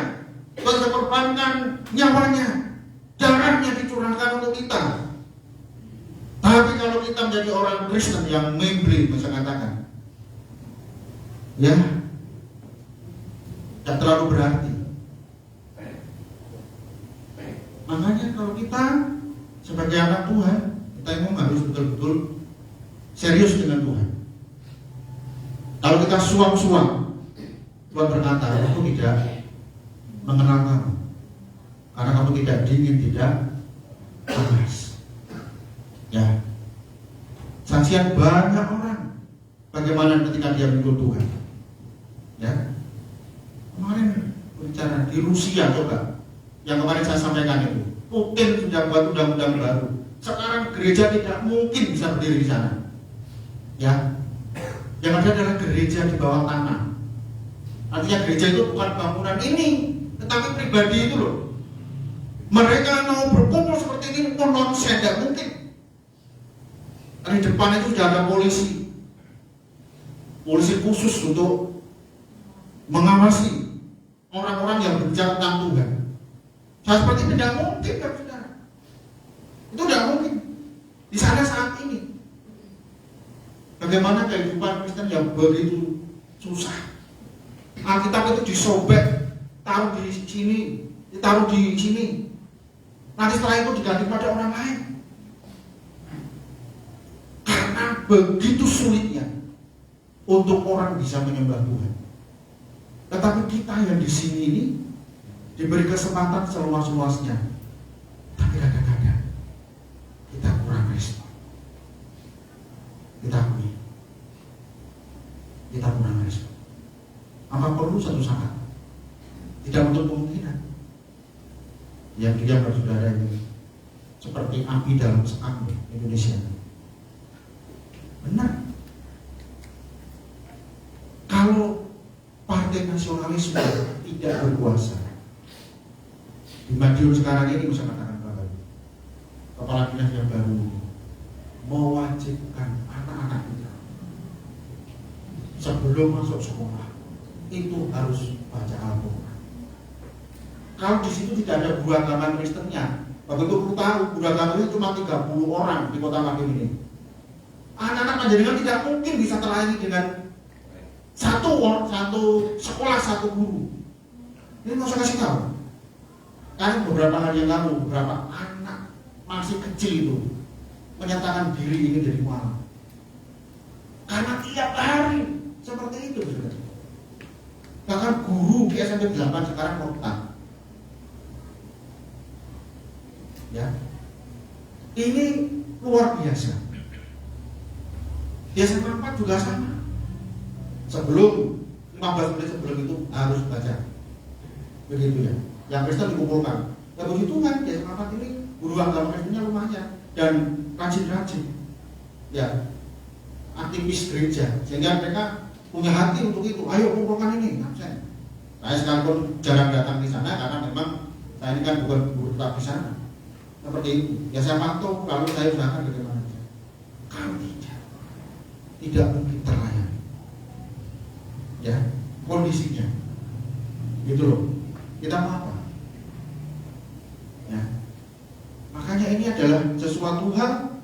Tuhan sudah korbankan nyawanya, darahnya dicurahkan untuk kita. Tapi kalau kita menjadi orang Kristen yang membeli, bisa katakan, ya, tidak terlalu berarti. Makanya kalau kita sebagai anak Tuhan, kita memang harus betul-betul serius dengan Tuhan. Kalau kita suam-suam, Tuhan berkata, aku tidak mengenal kamu, karena kamu tidak dingin, tidak panas. Ya, saksian banyak orang bagaimana ketika dia mengikut Tuhan. Ya, kemarin berbicara di Rusia, coba yang kemarin saya sampaikan itu, Putin sudah buat undang-undang baru. Sekarang gereja tidak mungkin bisa berdiri di sana. Ya, yang ada adalah gereja di bawah tanah. Artinya gereja itu bukan bangunan ini, tetapi pribadi itu loh. Mereka mau berkumpul seperti ini pun nonsen, tidak mungkin. Di depan itu sudah ada polisi khusus untuk mengawasi orang-orang yang berbicara tentang Tuhan. Nah, seperti itu tidak mungkin, kan, saudara. Itu tidak mungkin. Di sana saat ini, bagaimana kehidupan Kristen yang begitu susah. Alkitab itu disobek, taruh di sini, ditaruh di sini. Nanti setelah itu diganti pada orang lain. Karena begitu sulitnya untuk orang bisa menyembah Tuhan. Tetapi kita yang di sini ini diberi kesempatan seluas-luasnya. Tapi kadang-kadang kita kurang respon. Kita kurang respon. Apa perlu satu saat? Tidak untuk kemungkinan yang dia bersaudara ini seperti api dalam sekam Indonesia. Benar. Kalau partai nasionalisme tidak berkuasa di Madiun sekarang ini, bisa katakan Bapak, kepala dinas yang baru mewajibkan anak-anak kita sebelum masuk sekolah itu harus baca Al-Quran. Kalau di situ tidak ada guru agama Kristennya, Bapak itu perlu tahu, guru agama itu cuma 30 orang di kota Madiun ini. Anak-anak panjenengan tidak mungkin bisa terlayani dengan satu sekolah, satu guru. Ini mau saya kasih tahu. Karena beberapa hari yang lalu, beberapa anak masih kecil itu menyatakan diri ini dari mualaf. Karena tiap hari seperti itu, saudara. Bahkan guru di SMP 8 sekarang murtad. Ya, ini luar biasa. Di SMP 4 juga sama. Sebelum 15 menit sebelum itu harus baca. Begitu ya. Yang Kristen dikumpulkan. Ya begitu kan, di SMP 4 ini guru agama Kristennya lumayan dan rajin-rajin. Ya, aktivis gereja, sehingga mereka punya hati untuk itu. Ayo kumpulkan ini, absen. Saya sekalipun jarang datang di sana karena memang saya ini kan bukan guru tetap di sana. Seperti itu. Ya saya pantau, lalu saya usahakan bagaimana. Kalau tidak mungkin terlayani. Ya, kondisinya. Gitu loh. Kita mau apa? Ya. Makanya ini adalah sesuatu hal,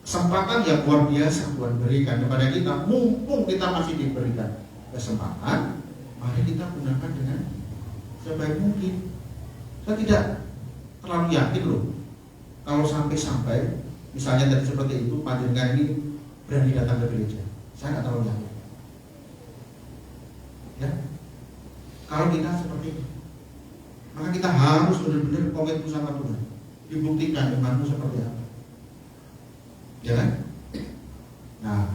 kesempatan yang luar biasa Tuhan berikan kepada kita. Mumpung kita masih diberikan kesempatan, mari kita gunakan dengan sebaik mungkin. Saya tidak terlalu yakin loh kalau sampai misalnya tadi seperti itu, panjenengan ini berani datang ke gereja. Saya nggak terlalu yakin. Ya, kalau kita seperti itu, maka kita harus benar-benar komitmen sama Tuhan. Dibuktikan imanmu seperti apa. Ya kan? Nah,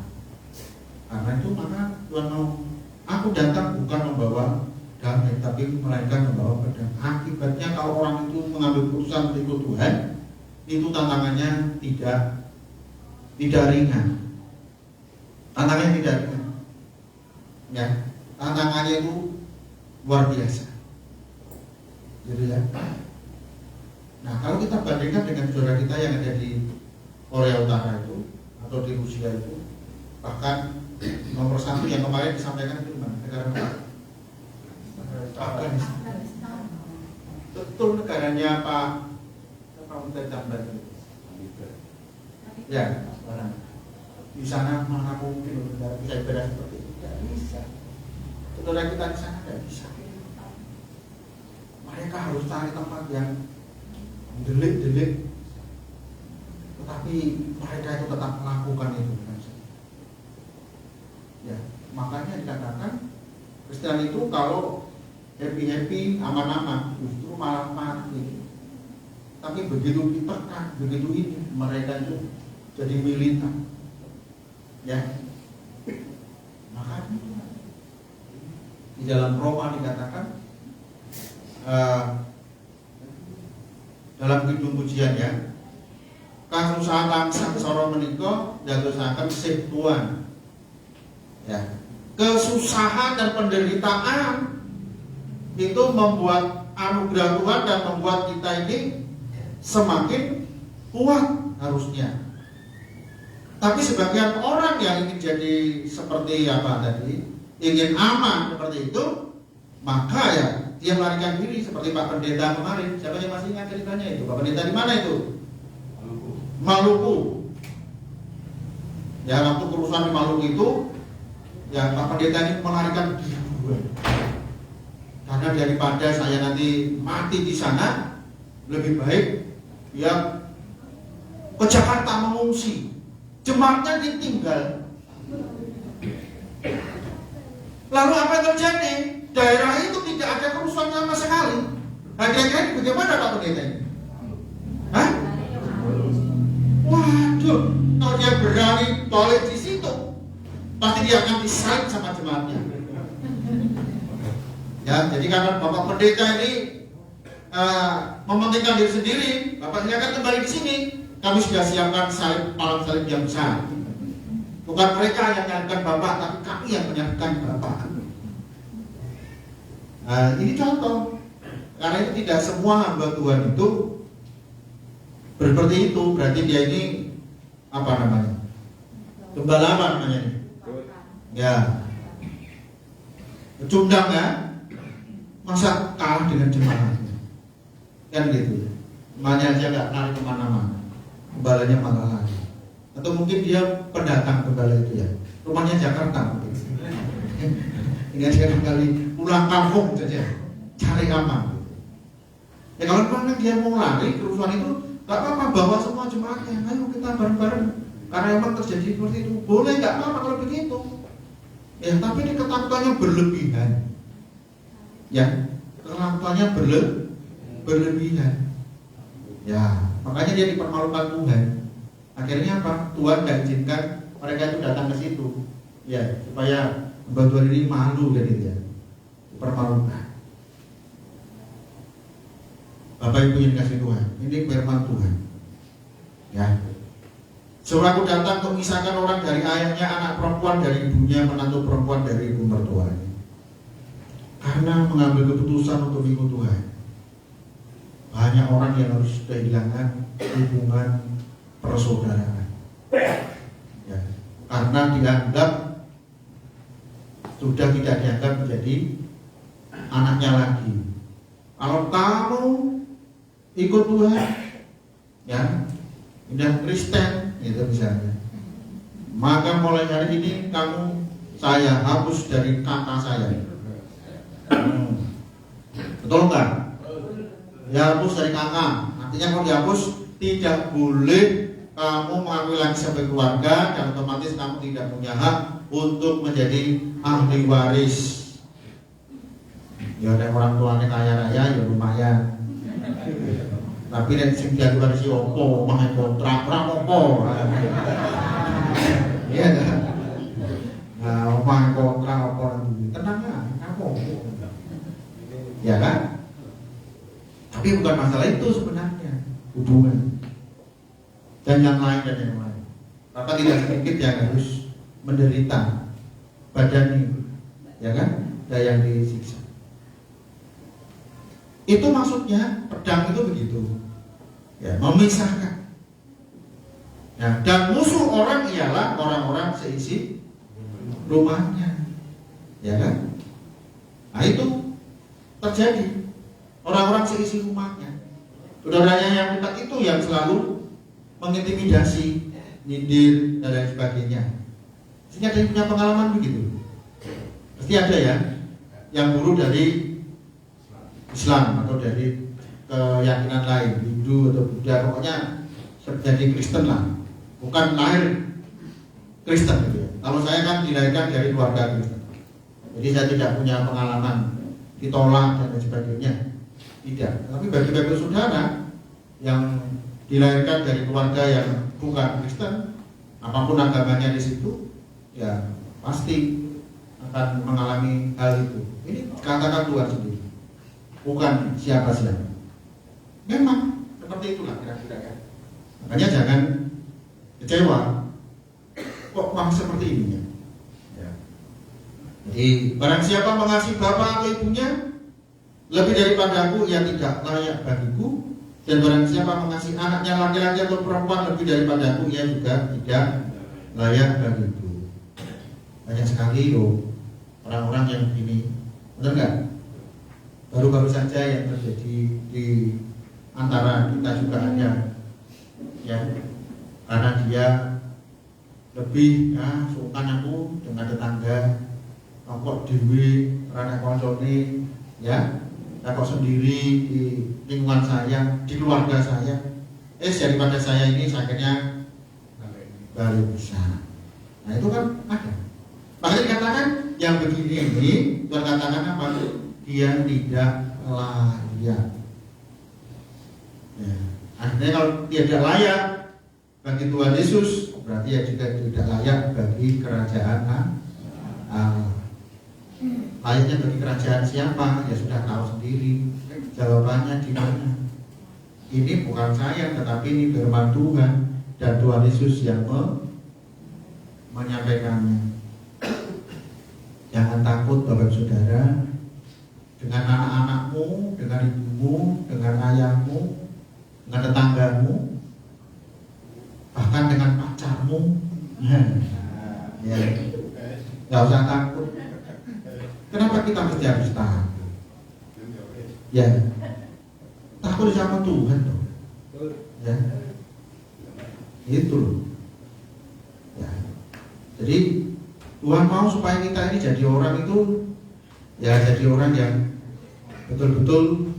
karena itu maka Tuhan mau, aku datang bukan membawa damai, tapi melainkan membawa pedang. Akibatnya kalau orang itu mengambil keputusan ikut Tuhan, itu tantangannya tidak ringan. Tantangannya tidak ringan. Ya, tantangannya itu luar biasa. Gitu ya. Nah, kalau kita bandingkan dengan saudara kita yang ada di Korea Utara itu atau di Rusia itu, bahkan nomor 1 yang kemarin disampaikan itu mana? Negara mana? Afghanistan. Betul negaranya Pak Muhammad itu. Ya, di sana mana mungkin negara bisa ibadah seperti itu? Tidak bisa. Saudara kita di sana tidak bisa. Mereka harus cari tempat yang delik, tetapi mereka itu tetap melakukan itu. Ya, makanya dikatakan Kristen itu kalau happy, aman-aman, justru malah mati. Tapi begitu ditekan, begitu ini, mereka itu jadi militan. Ya, makanya di dalam Roma dikatakan dalam kidung pujian ya. Kasusahan sangsara menika dadosaken sih Tuhan. Ya. Kesusahan dan penderitaan itu membuat anugerah Tuhan dan membuat kita ini semakin kuat harusnya. Tapi sebagian orang yang ingin jadi seperti apa tadi, ingin aman seperti itu, maka ya dia melarikan diri seperti Pak Pendeta kemarin. Siapa yang masih ingat ceritanya itu? Pak Pendeta di mana itu? Maluku. Ya, waktu kerusuhan di Maluku itu, ya Pak Pendeta ini melarikan diri. Karena daripada saya nanti mati di sana, lebih baik ya ke Jakarta mengungsi. Jemaatnya ditinggal. Lalu apa yang terjadi? Daerah itu tidak ada kerusuhan sama sekali. Nah, kira-kira bagaimana Pak Pendeta ini? Hah? Waduh, kalau dia berani toilet di situ, pasti dia akan disalib sama jemaatnya. Ya, jadi karena Bapak Pendeta ini mementingkan diri sendiri, Bapak silakan kembali di sini. Kami sudah siapkan salib, palang salib yang besar. Bukan mereka yang menyiapkan Bapak, tapi kami yang menyiapkan Bapak. Ini contoh. Karena itu tidak semua hamba Tuhan itu seperti itu. Berarti dia ini apa namanya? Gembala apa namanya ini? Ya, pecundang ya. Masa kalah dengan jemaatnya? Kan gitu. Emaknya aja nggak lari kemana-mana, gembalanya malah lari. Atau mungkin dia pendatang gembala itu ya, rumahnya Jakarta mungkin. Ingat sekali pulang kampung saja, cari aman. Ya kalau memang dia mau lari kerusuhan itu, nggak apa-apa, bawa semua jemaatnya, ayo kita bareng-bareng. Karena memang terjadi seperti itu, boleh nggak apa-apa kalau begitu. Ya tapi ini ketakutannya berlebihan. Ya, ketakutannya berlebihan. Ya, makanya dia dipermalukan Tuhan. Akhirnya apa? Tuhan tidak izinkan mereka itu datang ke situ. Ya, supaya hamba Tuhan ini malu jadi dia. Dipermalukan. Bapak Ibu yang kasih Tuhan, ini firman Tuhan. Ya. Suruh aku datang untuk memisahkan orang dari ayahnya, anak perempuan dari ibunya, menantu perempuan dari ibu mertuanya. Karena mengambil keputusan untuk ikut Tuhan, banyak orang yang harus kehilangan hubungan persaudaraan. Ya, karena dianggap sudah tidak dianggap menjadi anaknya lagi. Kalau kamu ikut Tuhan, ya, udah Kristen, itu misalnya, maka mulai hari ini saya hapus dari kakak saya. Betul enggak? Dihapus dari kakak. Artinya kalau dihapus, tidak boleh kamu mengakui lagi sebagai keluarga, dan otomatis kamu tidak punya hak untuk menjadi ahli waris. Ya ada orang tuanya kaya raya, ya lumayan. Tapi nek sing diatur si opo, mah kontrak ora opo. Iya kan? Nah, omah kontrak opo tenang ya, kamu. Ya kan? Tapi bukan masalah itu sebenarnya, hubungan dan yang lain. Maka tidak sedikit yang harus menderita badan ini, ya kan? Dan yang disiksa. Itu maksudnya pedang itu begitu, ya, memisahkan. Nah, dan musuh orang ialah orang-orang seisi rumahnya, ya kan? Nah itu terjadi, orang-orang seisi rumahnya. Saudaranya yang dekat itu yang selalu mengintimidasi, nyindir dan lain sebagainya. Sehingga ada yang punya pengalaman begitu. Pasti ada ya, yang buruk dari Islam atau dari keyakinan lain, Hindu atau Buddha, pokoknya jadi Kristen lah, bukan lahir Kristen gitu ya. Kalau saya kan dilahirkan dari keluarga Kristen, jadi saya tidak punya pengalaman ditolak dan lain sebagainya, tidak. Tapi bagi saudara yang dilahirkan dari keluarga yang bukan Kristen, apapun agamanya di situ, ya pasti akan mengalami hal itu. Ini katakan Tuhan sendiri, bukan siapa-siapa. Memang Seperti itulah kira-kira kan. Makanya jangan kecewa. Kok mau seperti ini ya? Ya. Jadi barang siapa mengasihi bapak atau ibunya lebih daripada aku, ia tidak layak bagiku. Dan barang siapa mengasihi anaknya laki-laki atau perempuan lebih daripada aku, ia juga tidak layak bagiku. Banyak sekali loh orang-orang yang begini, benar nggak? Baru-baru saja yang terjadi di antara kita juga ada, ya, karena dia lebih sukan aku dengan tetangga, kok dewi, karena koncone, ya, kok sendiri di lingkungan saya, di keluarga saya. Daripada saya ini sakitnya balik besar. Nah itu kan ada. Makanya dikatakan yang begini ini, Tuhan katakan apa? Dia tidak layak. Ya. Artinya kalau dia tidak layak bagi Tuhan Yesus, berarti dia juga tidak layak bagi kerajaan Allah. Layaknya bagi kerajaan siapa? Ya sudah tahu sendiri. Jawabannya di mana? Ini bukan saya, tetapi ini firman Tuhan dan Tuhan Yesus yang menyampaikannya. Jangan takut Bapak Saudara, dengan anak-anakmu, dengan ibumu, dengan ayahmu, dengan tetanggamu, bahkan dengan pacarmu. Ya, nggak usah takut. Kenapa kita mesti harus takut? Ya, takut sama Tuhan dong. Ya, itu loh. Ya, jadi Tuhan mau supaya kita ini jadi orang itu, ya jadi orang yang betul-betul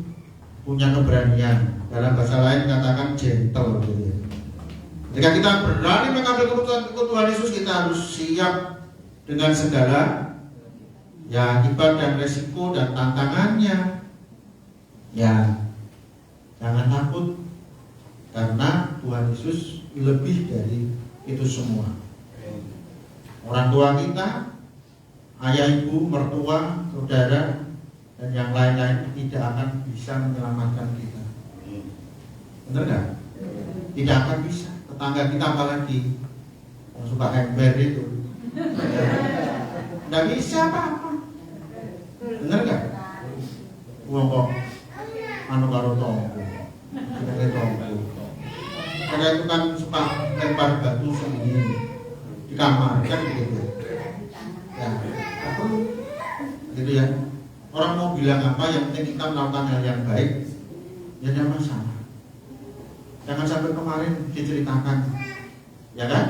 punya keberanian. Dalam bahasa lain katakan gentle gitu ya. Ketika kita berani mengambil keputusan ikut Tuhan Yesus, kita harus siap dengan segala ya akibat dan resiko dan tantangannya. Ya, jangan takut, karena Tuhan Yesus lebih dari itu semua. Orang tua kita, ayah, ibu, mertua, saudara, dan yang lain-lain tidak akan bisa menyelamatkan kita. Benar nggak? Tidak akan bisa. Tetangga kita apalagi yang suka ember itu, nggak bisa apa-apa. Benar nggak? Uang kok anu karo tonggo, sebagai tonggo. Karena itu kan suka lempar batu sendiri di kamar kan begitu. Ya, apa? Gitu ya. Orang mau bilang apa, yang penting kita melakukan hal yang baik, ya tidak masalah. Jangan sampai kemarin diceritakan, ya kan?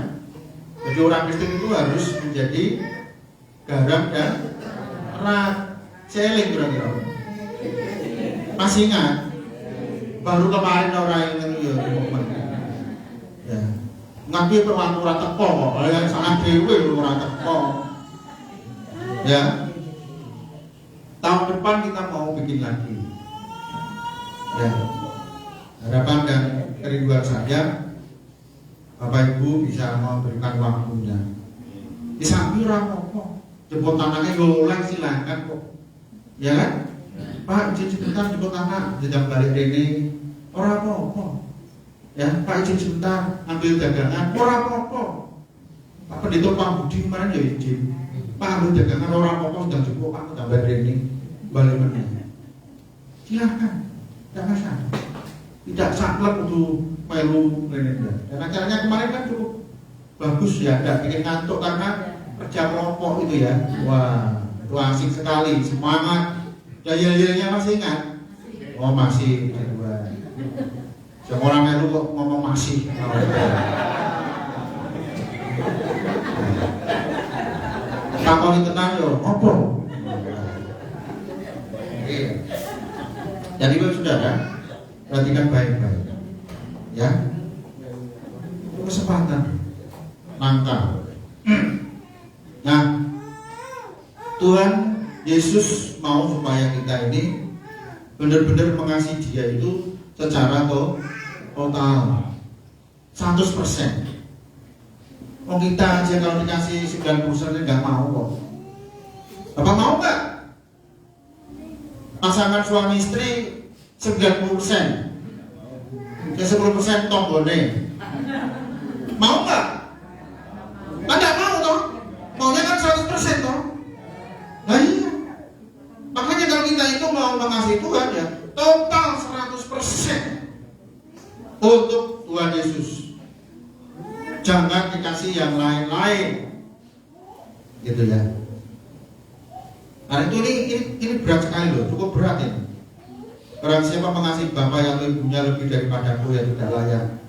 Jadi orang Kristen itu harus menjadi garam dan terang. Seling kira-kira. Masih ingat? Baru kemarin orang yang itu ya. Ngapain perwantu ora teko kok, yang sangat dewe ora teko. Ya. Tahun depan kita mau bikin lagi. Ya. Harapan dan kerinduan saya, Bapak Ibu bisa memberikan waktunya. Bisa mira kok. Jemput tanahnya boleh silakan kok. Ya kan? Pak, izin sebentar jemput tanah, jejak balik ini. Ora apa-apa. Ya, Pak izin sebentar ambil dagangan, ora apa-apa. Pak Pendeta Pak Budi kemarin ya izin. Pak ambil dagangan, ora apa-apa, sudah cukup Pak tambah ini balik meneh. Silakan, tidak masalah. Tidak saklek untuk melu ini. Dan acaranya kemarin kan cukup bagus ya, tidak bikin ngantuk karena kerja kelompok itu ya. Wah, itu asik sekali, semangat. Daya-dayanya masih ingat? Oh masih, kedua. Yang orang melu kok ngomong masih. Takoni tenang yo, opo? Iya. Jadi Bapak Saudara, perhatikan baik-baik. Ya. Kesempatan langka. Nah, Tuhan Yesus mau supaya kita ini benar-benar mengasihi Dia itu secara total 100%. Oh kita aja kalau dikasih 90% nggak mau kok. Bapak mau nggak? Pasangan suami istri 90%. Ya 10% tombone. Mau nggak? Nggak mau toh? Maunya kan 100% toh? Nah iya. Makanya kalau kita itu mau mengasihi Tuhan ya total 100% untuk Tuhan Yesus. Jangan dikasih yang lain-lain. Gitu ya. Nah itu ini berat sekali loh, cukup berat ini. Barang siapa mengasihi Bapa yang ibunya lebih daripadaku ya tidak layak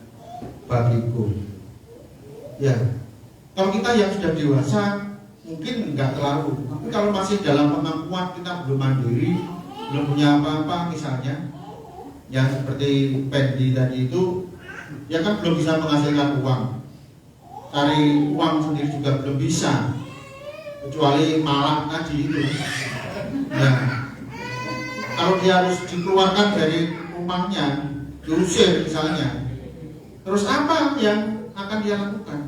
bagiku. Ya, kalau kita yang sudah dewasa mungkin enggak terlalu, tapi kalau masih dalam kemampuan kita belum mandiri, belum punya apa-apa misalnya, yang seperti Pendi tadi itu, ya kan belum bisa menghasilkan uang, cari uang sendiri juga belum bisa, kecuali malam tadi itu. Ya, kalau dia harus dikeluarkan dari rumahnya, diusir misalnya, terus apa yang akan dia lakukan?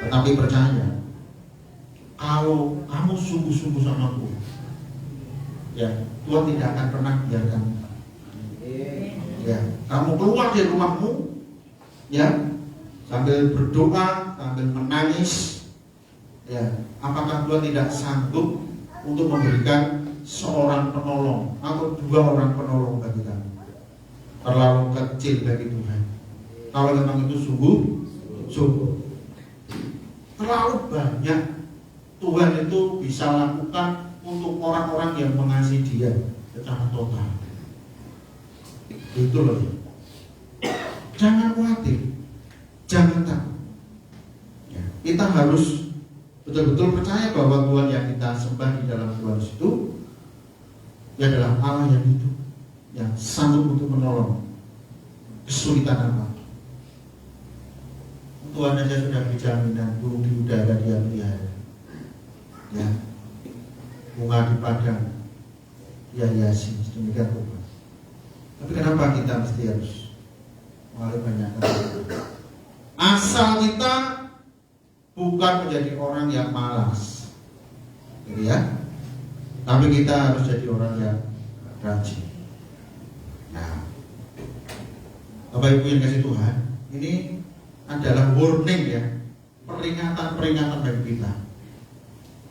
Tetapi percaya, kalau kamu sungguh-sungguh sama aku, ya Tuhan tidak akan pernah biarkan. Ya, kamu keluar dari rumahmu, ya sambil berdoa, sambil menangis, ya apakah Tuhan tidak sanggup untuk memberikan seorang penolong atau 2 orang penolong bagi kamu? Terlalu kecil bagi Tuhan. Kalau memang itu sungguh terlalu banyak Tuhan itu bisa lakukan untuk orang-orang yang mengasihi Dia secara total. Itu loh. Jangan khawatir, jangan takut. Ya, kita harus betul-betul percaya bahwa Tuhan yang kita sembah di dalam Tuhan itu dia adalah Allah yang hidup, yang sanggup untuk menolong kesulitan apa. Tuhan saja sudah berjaminan burung di udara dia pelihara, ya bunga di padang dia hiasi, sedemikian rupa. Tapi kenapa kita mesti harus mengalami banyak hal? Asal kita bukan menjadi orang yang malas, gitu ya. Tapi kita harus jadi orang yang rajin. Nah, Bapak Ibu yang kasih Tuhan, ini adalah warning ya, peringatan bagi kita.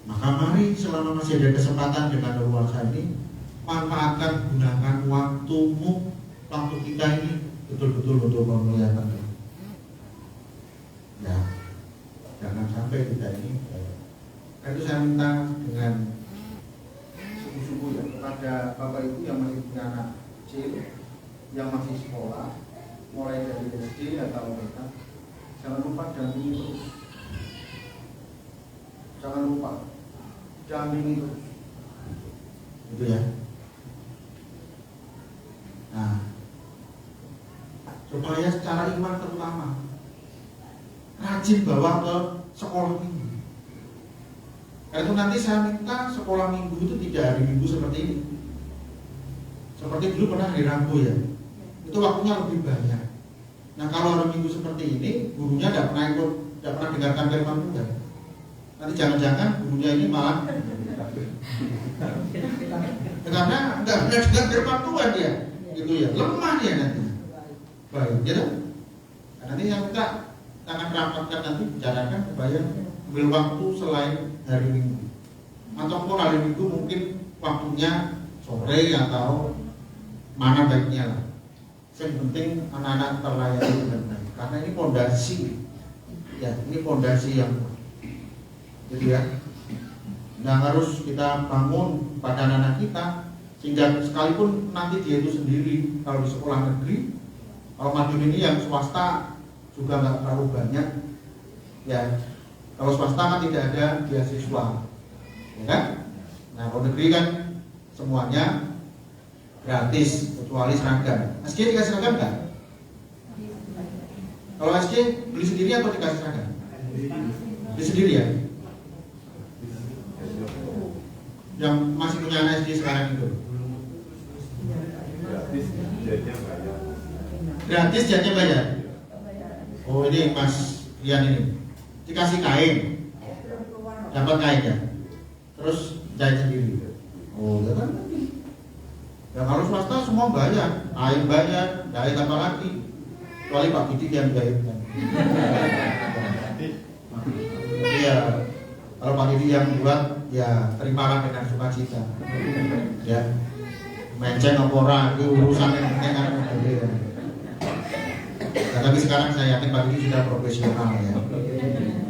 Maka mari selama masih ada kesempatan dengan leluasa ini, manfaatkan, gunakan waktumu, waktu kita ini betul-betul untuk memuliakan Tuhan. Ya, jangan sampai kita ini. Itu saya minta dengan sungguh-sungguh ya kepada Bapak Ibu yang masih punya anak kecil, yang masih sekolah, mulai dari SD atau TK, jangan lupa dampingi terus. Jangan lupa dampingi terus. Itu ya. Nah, supaya secara iman terutama rajin bawa ke sekolah minggu. Karena itu nanti saya minta sekolah minggu itu tidak hari Minggu seperti ini. Seperti dulu pernah hari Rabu ya. Itu waktunya lebih banyak. Nah kalau hari Minggu seperti ini, gurunya tidak pernah ikut, tidak pernah dengarkan firman Tuhan. Nanti jangan-jangan gurunya ini malah karena nggak benar dengar firman Tuhan dia, gitu ya, lemah dia nanti. Baik, gitu. Nah, nanti yang kita akan rapatkan nanti bicarakan supaya ambil waktu selain hari Minggu, ataupun hari Minggu mungkin waktunya sore atau mana baiknya lah. Yang penting anak-anak terlayani dengan baik, karena ini pondasi, ya ini pondasi yang, jadi ya, yang harus kita bangun pada anak-anak kita, sehingga sekalipun nanti dia itu sendiri kalau di sekolah negeri, kalau Madiun ini yang swasta juga nggak terlalu banyak, ya kalau swasta kan tidak ada beasiswa, ya kan? Nah kalau negeri kan semuanya gratis kecuali seragam. SD dikasih seragam nggak? Kalau SD beli sendiri atau dikasih seragam? Beli sendiri ya. Yang masih punya anak SD sekarang itu. Gratis jadinya bayar. Oh ini Mas Rian ini dikasih kain, dapat kain ya, terus jahit sendiri. Oh ya kan? Ya kalau swasta semua bayar, kain bayar, jahit apa lagi? kecuali Pak Bidik yang gaibkan. Iya, kalau Pak Bidik yang buat, ya terimalah dengan sukacita. Ya, menceng apa ora itu urusan yang penting kan ya. Nah, tapi sekarang saya yakin Pak Bidik sudah profesional ya.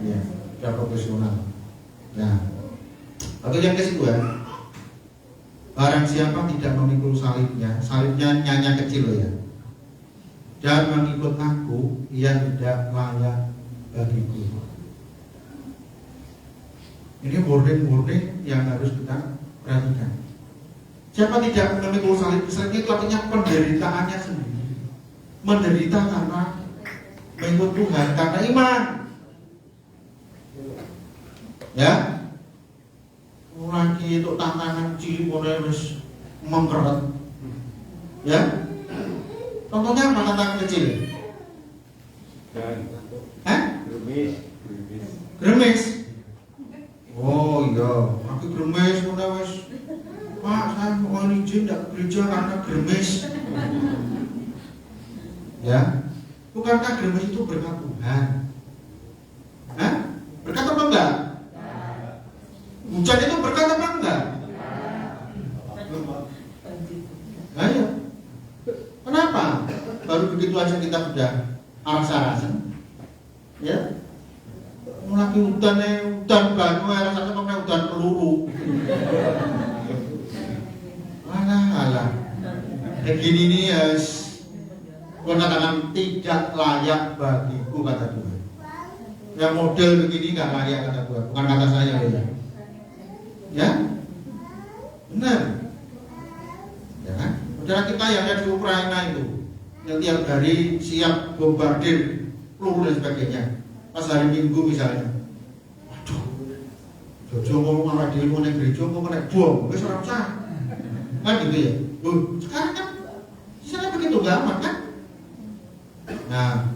Ya, sudah profesional. Nah, atau yang kedua, barang siapa tidak memikul salibnya nyanya kecil ya, dan mengikut aku, ia tidak layak bagiku. Ini wording yang harus kita perhatikan. Siapa tidak memikul salibnya itu artinya penderitaannya sendiri. Menderita karena mengikut Tuhan, karena iman. Ya, lagi itu tantangan cilik mulai wis mengkeret. Ya, contohnya apa tantangan kecil? Gremes. Oh iya, aku gremes mulai wis. Pak, saya mau izin tidak gereja karena gremes. Ya, bukankah gremes itu berkat Tuhan? Hah? Berkat apa enggak? Hujan itu berkat apa enggak? Ayo. Kenapa? Baru begitu aja kita sudah aras-arasan. Ya. Mulai hutan banyu rasanya pakai hutan peluru. Alah. Kayak gini nih katakan tidak layak bagiku kata Tuhan. Yang model begini nggak layak kata Tuhan, bukan kata saya ya. Ya, benar. Ya kan? Saudara kita yang ada di Ukraina itu, yang tiap hari siap bombardir peluru dan sebagainya. Pas hari Minggu misalnya, waduh, Jojo ngomong sama dia mau naik gereja, mau naik bom, wes orang sah, kan gitu ya. Sekarang kan, sana begitu nggak aman kan? Nah,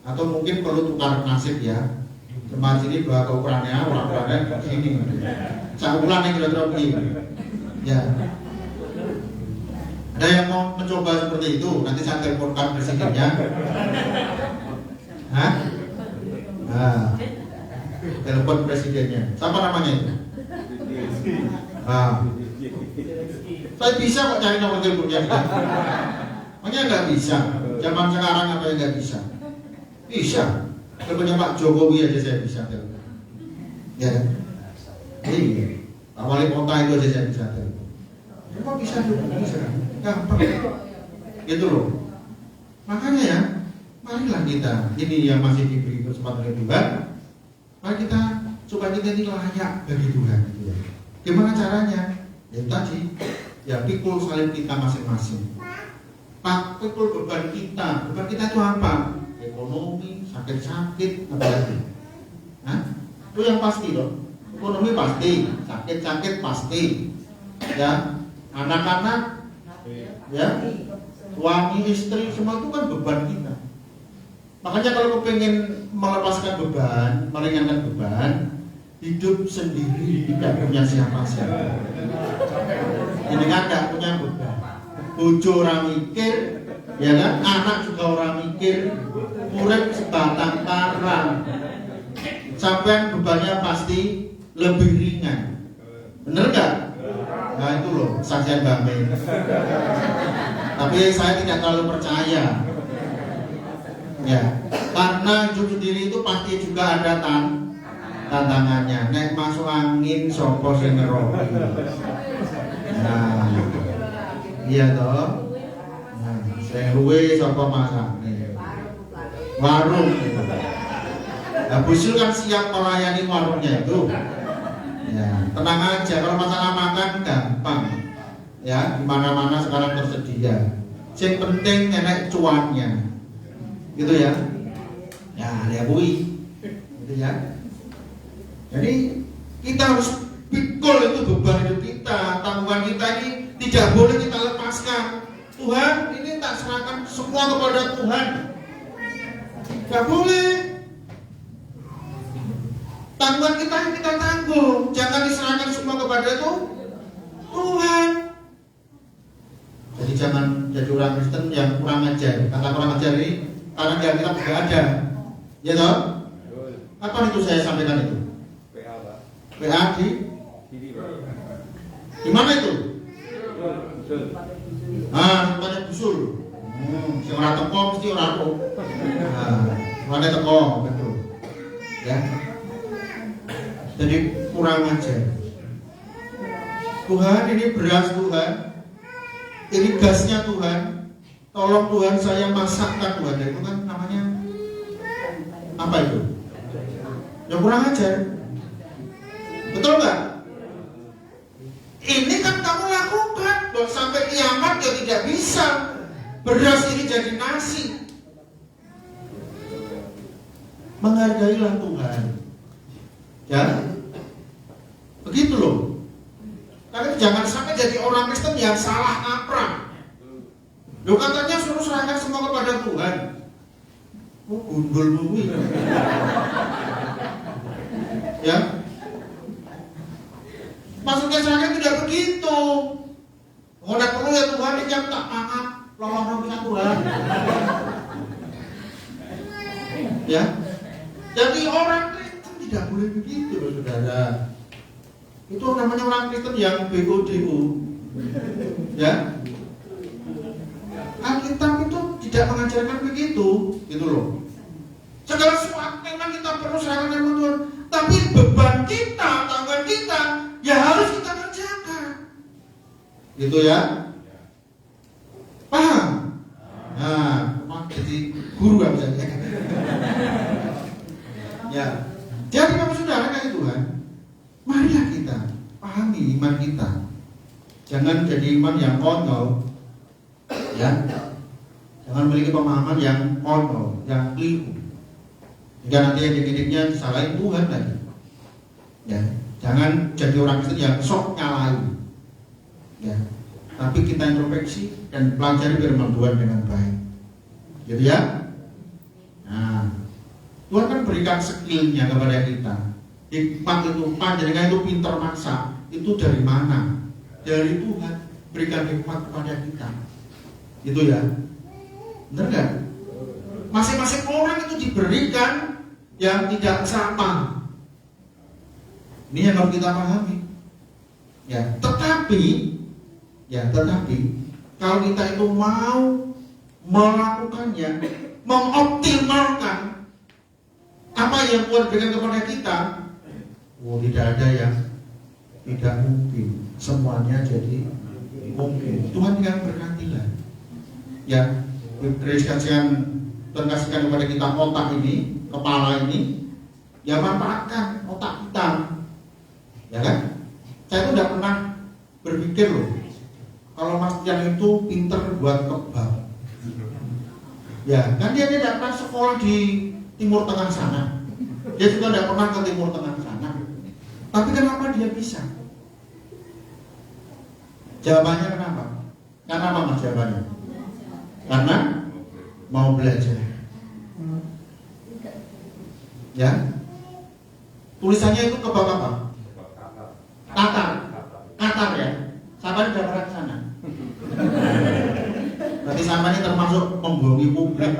atau mungkin perlu tukar nasib ya. Kemarin sini bawa ke Ukraina, orang-orangnya ini. Saya ulang yang kira-kira begini. Ya. Ada yang mau mencoba seperti itu? Nanti saya teleponkan presidennya. Hah? Nah, telepon presidennya. Siapa namanya itu? Nah, saya bisa kok cari nomor teleponnya. Makanya nggak bisa. Zaman sekarang apa yang nggak bisa? Bisa. Teleponnya Pak Jokowi aja saya bisa telepon. Ya kan? Iya. Pak Wali Kota itu aja saya bisa telepon. Kok bisa juga? Bisa. Gampang. Gitu loh. Makanya ya, marilah kita ini yang masih diberi kesempatan oleh Tuhan, mari kita supaya kita ini layak bagi Tuhan. Gimana caranya? Ya tadi, ya pikul salib kita masing-masing. Pak, pikul beban kita. Beban kita itu apa? Ekonomi, sakit-sakit, apa lagi? Hah? Itu yang pasti loh. Ekonomi pasti, sakit-sakit pasti. Ya, anak-anak, ya, suami istri semua itu kan beban kita. Makanya kalau pengen melepaskan beban, meringankan beban, hidup sendiri, tidak punya siapa-siapa. Ini kan tidak punya beban. Bojo orang mikir, ya kan? Anak juga orang mikir, murid sebatang kara. Sampai bebannya pasti lebih ringan. Bener nggak? Nah itu loh saksian Mbak Mei. Tapi saya tidak terlalu percaya. Ya, karena hidup sendiri itu pasti juga ada tantangannya. Nek masuk angin sopo sing ngeroki. Nah, iya toh. Nah, sing luwe sopo masakne. Warung. Nah, Busul kan siap melayani warungnya itu. Ya, tenang aja kalau masalah makan gampang. Ya, di mana-mana sekarang tersedia. Yang penting enak cuannya. Gitu ya. Ya, liabui. Gitu ya. Jadi kita harus pikul itu beban hidup kita, tanggungan kita ini tidak boleh kita lepaskan. Tuhan, ini tak serahkan semua kepada Tuhan. Gak boleh. Tanggungan kita yang kita tanggung, jangan diserahkan semua kepada Tuhan. Jadi jangan jadi orang Kristen yang kurang ajar. Kata kurang ajar ini karena di Alkitab juga ada. Ya toh? Kapan itu saya sampaikan itu? PA di mana itu? Tempatnya Busul. Sing ora teko mesti ora aku. Mana teko betul. Ya. Jadi kurang ajar. Tuhan, ini beras Tuhan. Ini gasnya Tuhan. Tolong Tuhan saya masakkan Tuhan. Itu kan namanya apa itu? Ya kurang ajar. Betul nggak? Ini kan kamu lakukan. Bahwa sampai kiamat ya tidak bisa. Beras ini jadi nasi. Menghargailah Tuhan. Ya, begitu loh. Karena jangan sampai jadi orang Kristen yang salah kaprah. Loh katanya suruh serahkan semua kepada Tuhan. Gundul bumi. Ya, maksudnya saya tidak begitu. Nggak perlu ya Tuhan ini yang tak maaf. Lolong bisa Tuhan. Ya, jadi orang Kristen tidak boleh begitu loh saudara. Itu namanya orang Kristen yang BODO. Ya, Alkitab itu tidak mengajarkan begitu, gitu loh. Segala sesuatu memang kita perlu serahkan sama Tuhan, tapi beban kita, tanggungan kita, ya harus kita kerjakan, gitu ya. Paham? Nah, jadi guru apa saja. Ya, jadi Bapak Saudara kasih Tuhan, marilah kita pahami iman kita. Jangan jadi iman yang konyol, ya. Jangan memiliki pemahaman yang konyol, yang keliru. Jika nanti yang didiknya disalahin Tuhan lagi. Ya, jangan jadi orang Kristen yang sok nyalain. Ya, tapi kita introspeksi dan pelajari firman Tuhan dengan baik. Jadi ya. Nah, Tuhan kan berikan skillnya kepada kita. Hikmat itu, panjenengan itu pintar masak. Itu dari mana? Dari Tuhan berikan hikmat kepada kita. Itu ya. Benar kan? Masing-masing orang itu diberikan yang tidak sama. Ini yang harus kita pahami. Ya, tetapi kalau kita itu mau melakukannya, mengoptimalkan apa yang Tuhan berikan kepada kita, tidak ada yang tidak mungkin. Semuanya jadi mungkin. Tuhan yang berkatilah. Ya, Tuhan kasihkan kepada kita otak ini, kepala ini, ya manfaatkan otak kita. Ya kan? Saya itu tidak pernah berpikir loh, kalau Mas Tian itu pinter buat kebab. Ya, kan dia tidak pernah sekolah di Timur Tengah sana. Dia juga tidak pernah ke Timur Tengah sana. Tapi kenapa dia bisa? Jawabannya kenapa? Karena apa Mas jawabannya? Karena mau belajar. Ya. Tulisannya itu kebab apa? Katar ya. Sampai udah pernah ke sana. Berarti sama ini termasuk membohongi publik.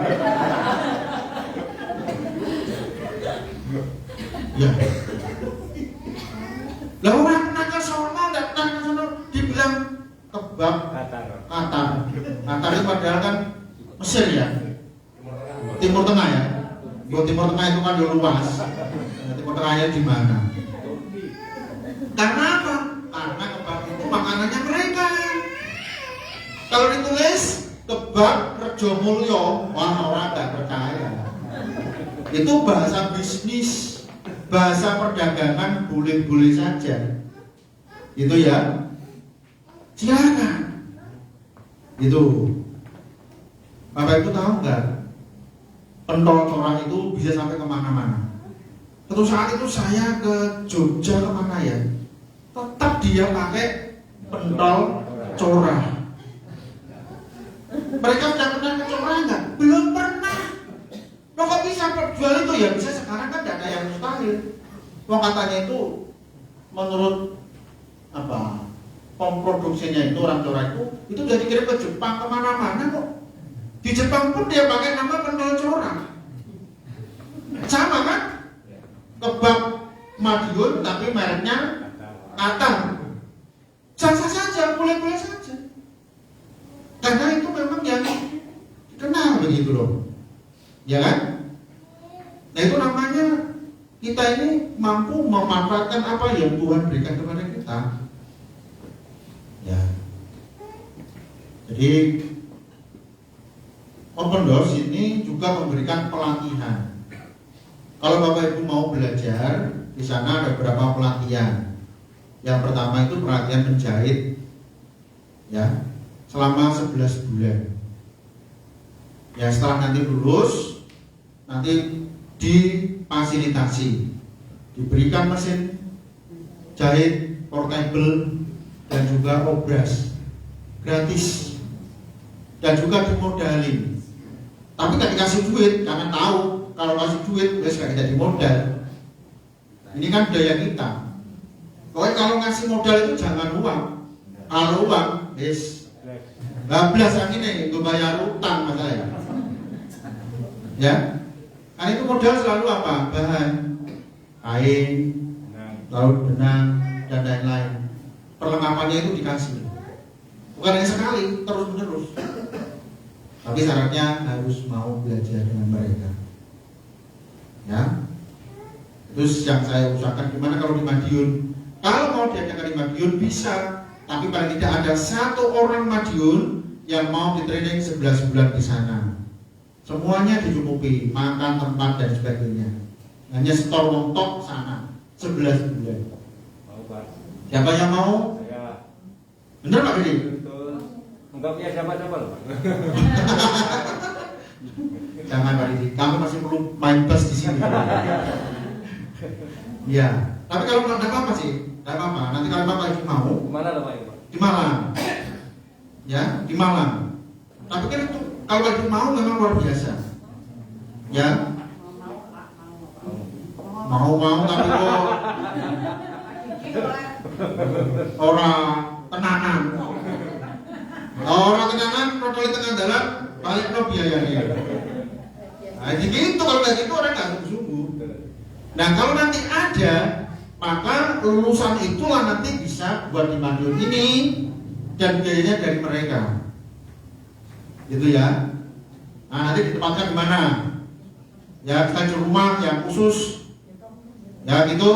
Ya. Lah orang pernah ke sono, enggak pernah ke sono dibilang kebab Katar. Katar itu padahal kan Mesir ya. Timur Tengah ya. Buat Timur Tengah itu kan luas. Timur Tengahnya di mana? Karena apa? Karena kebab itu makanannya mereka. Kalau ditulis kebab Rejo Mulyo, orang nggak percaya. Itu bahasa bisnis, bahasa perdagangan boleh-boleh saja. Itu ya. Silakan. Itu. Bapak Ibu tahu nggak? Pentol corak itu bisa sampai kemana-mana. Suatu saat itu saya ke Jogja kemana ya? Tetap dia pakai pentol corak. Mereka sudah pernah ke corak nggak? Belum pernah. Lo kok bisa jual itu ya? Bisa sekarang kan tidak ada yang mustahil. Wong katanya itu menurut apa? Pemproduksinya itu orang corak itu udah dikirim ke Jepang kemana-mana kok. Di Jepang pun dia pakai nama pentol corak. Sama kan? Kebab Madiun tapi mereknya Qatar. Sah-sah saja, boleh-boleh saja. Karena itu memang yang kenal begitu loh. Ya kan? Nah itu namanya kita ini mampu memanfaatkan apa yang Tuhan berikan kepada kita. Ya. Jadi Open Doors ini juga memberikan pelatihan. Kalau Bapak Ibu mau belajar, di sana ada beberapa pelatihan. Yang pertama itu pelatihan menjahit, ya, selama 11 bulan. Ya setelah nanti lulus, nanti difasilitasi, diberikan mesin jahit portable dan juga obras gratis, dan juga dimodalin. Tapi gak dikasih duit karena tahu kalau kasih duit wes gak jadi modal. Ini kan budaya kita. Pokoknya kalau ngasih modal itu jangan uang. Kalau uang, yes, bablas yang ini untuk bayar utang masalahnya. Ya, kan itu modal selalu apa? Bahan, kain, lalu benang dan lain-lain. Perlengkapannya itu dikasih. Bukan hanya sekali, terus menerus. Tapi syaratnya harus mau belajar dengan mereka. Ya, terus yang saya usahakan gimana kalau di Madiun? Kalau mau diadakan di Madiun bisa, tapi paling tidak ada satu orang Madiun yang mau di training 11 bulan di sana. Semuanya dicukupi, makan, tempat dan sebagainya. Hanya setor montok sana 11 bulan. Mau Pak? Siapa yang mau? Saya. Bener Pak Billy? Betul. Enggak punya siapa-siapa loh Pak. Jangan Pak Billy, kamu masih perlu main bus di sini. Ya, tapi kalau nggak ada apa-apa sih, nggak apa-apa. Nanti kalau Bapak Ibu mau, Kemana lah Pak? di Malang, ya di Malang. Tapi kan itu kalau Bapak Ibu mau memang luar biasa, ya. Mau tapi kok orang tenanan, protokol tengah jalan balik no biayanya. Nah, gitu kalau kayak gitu orang nggak sungguh-sungguh. Nah kalau nanti ada, maka lulusan itulah nanti bisa buat di Madiun ini dan biayanya dari mereka, gitu ya. Nah nanti ditempatkan di mana? Ya kita di rumah yang khusus, ya gitu.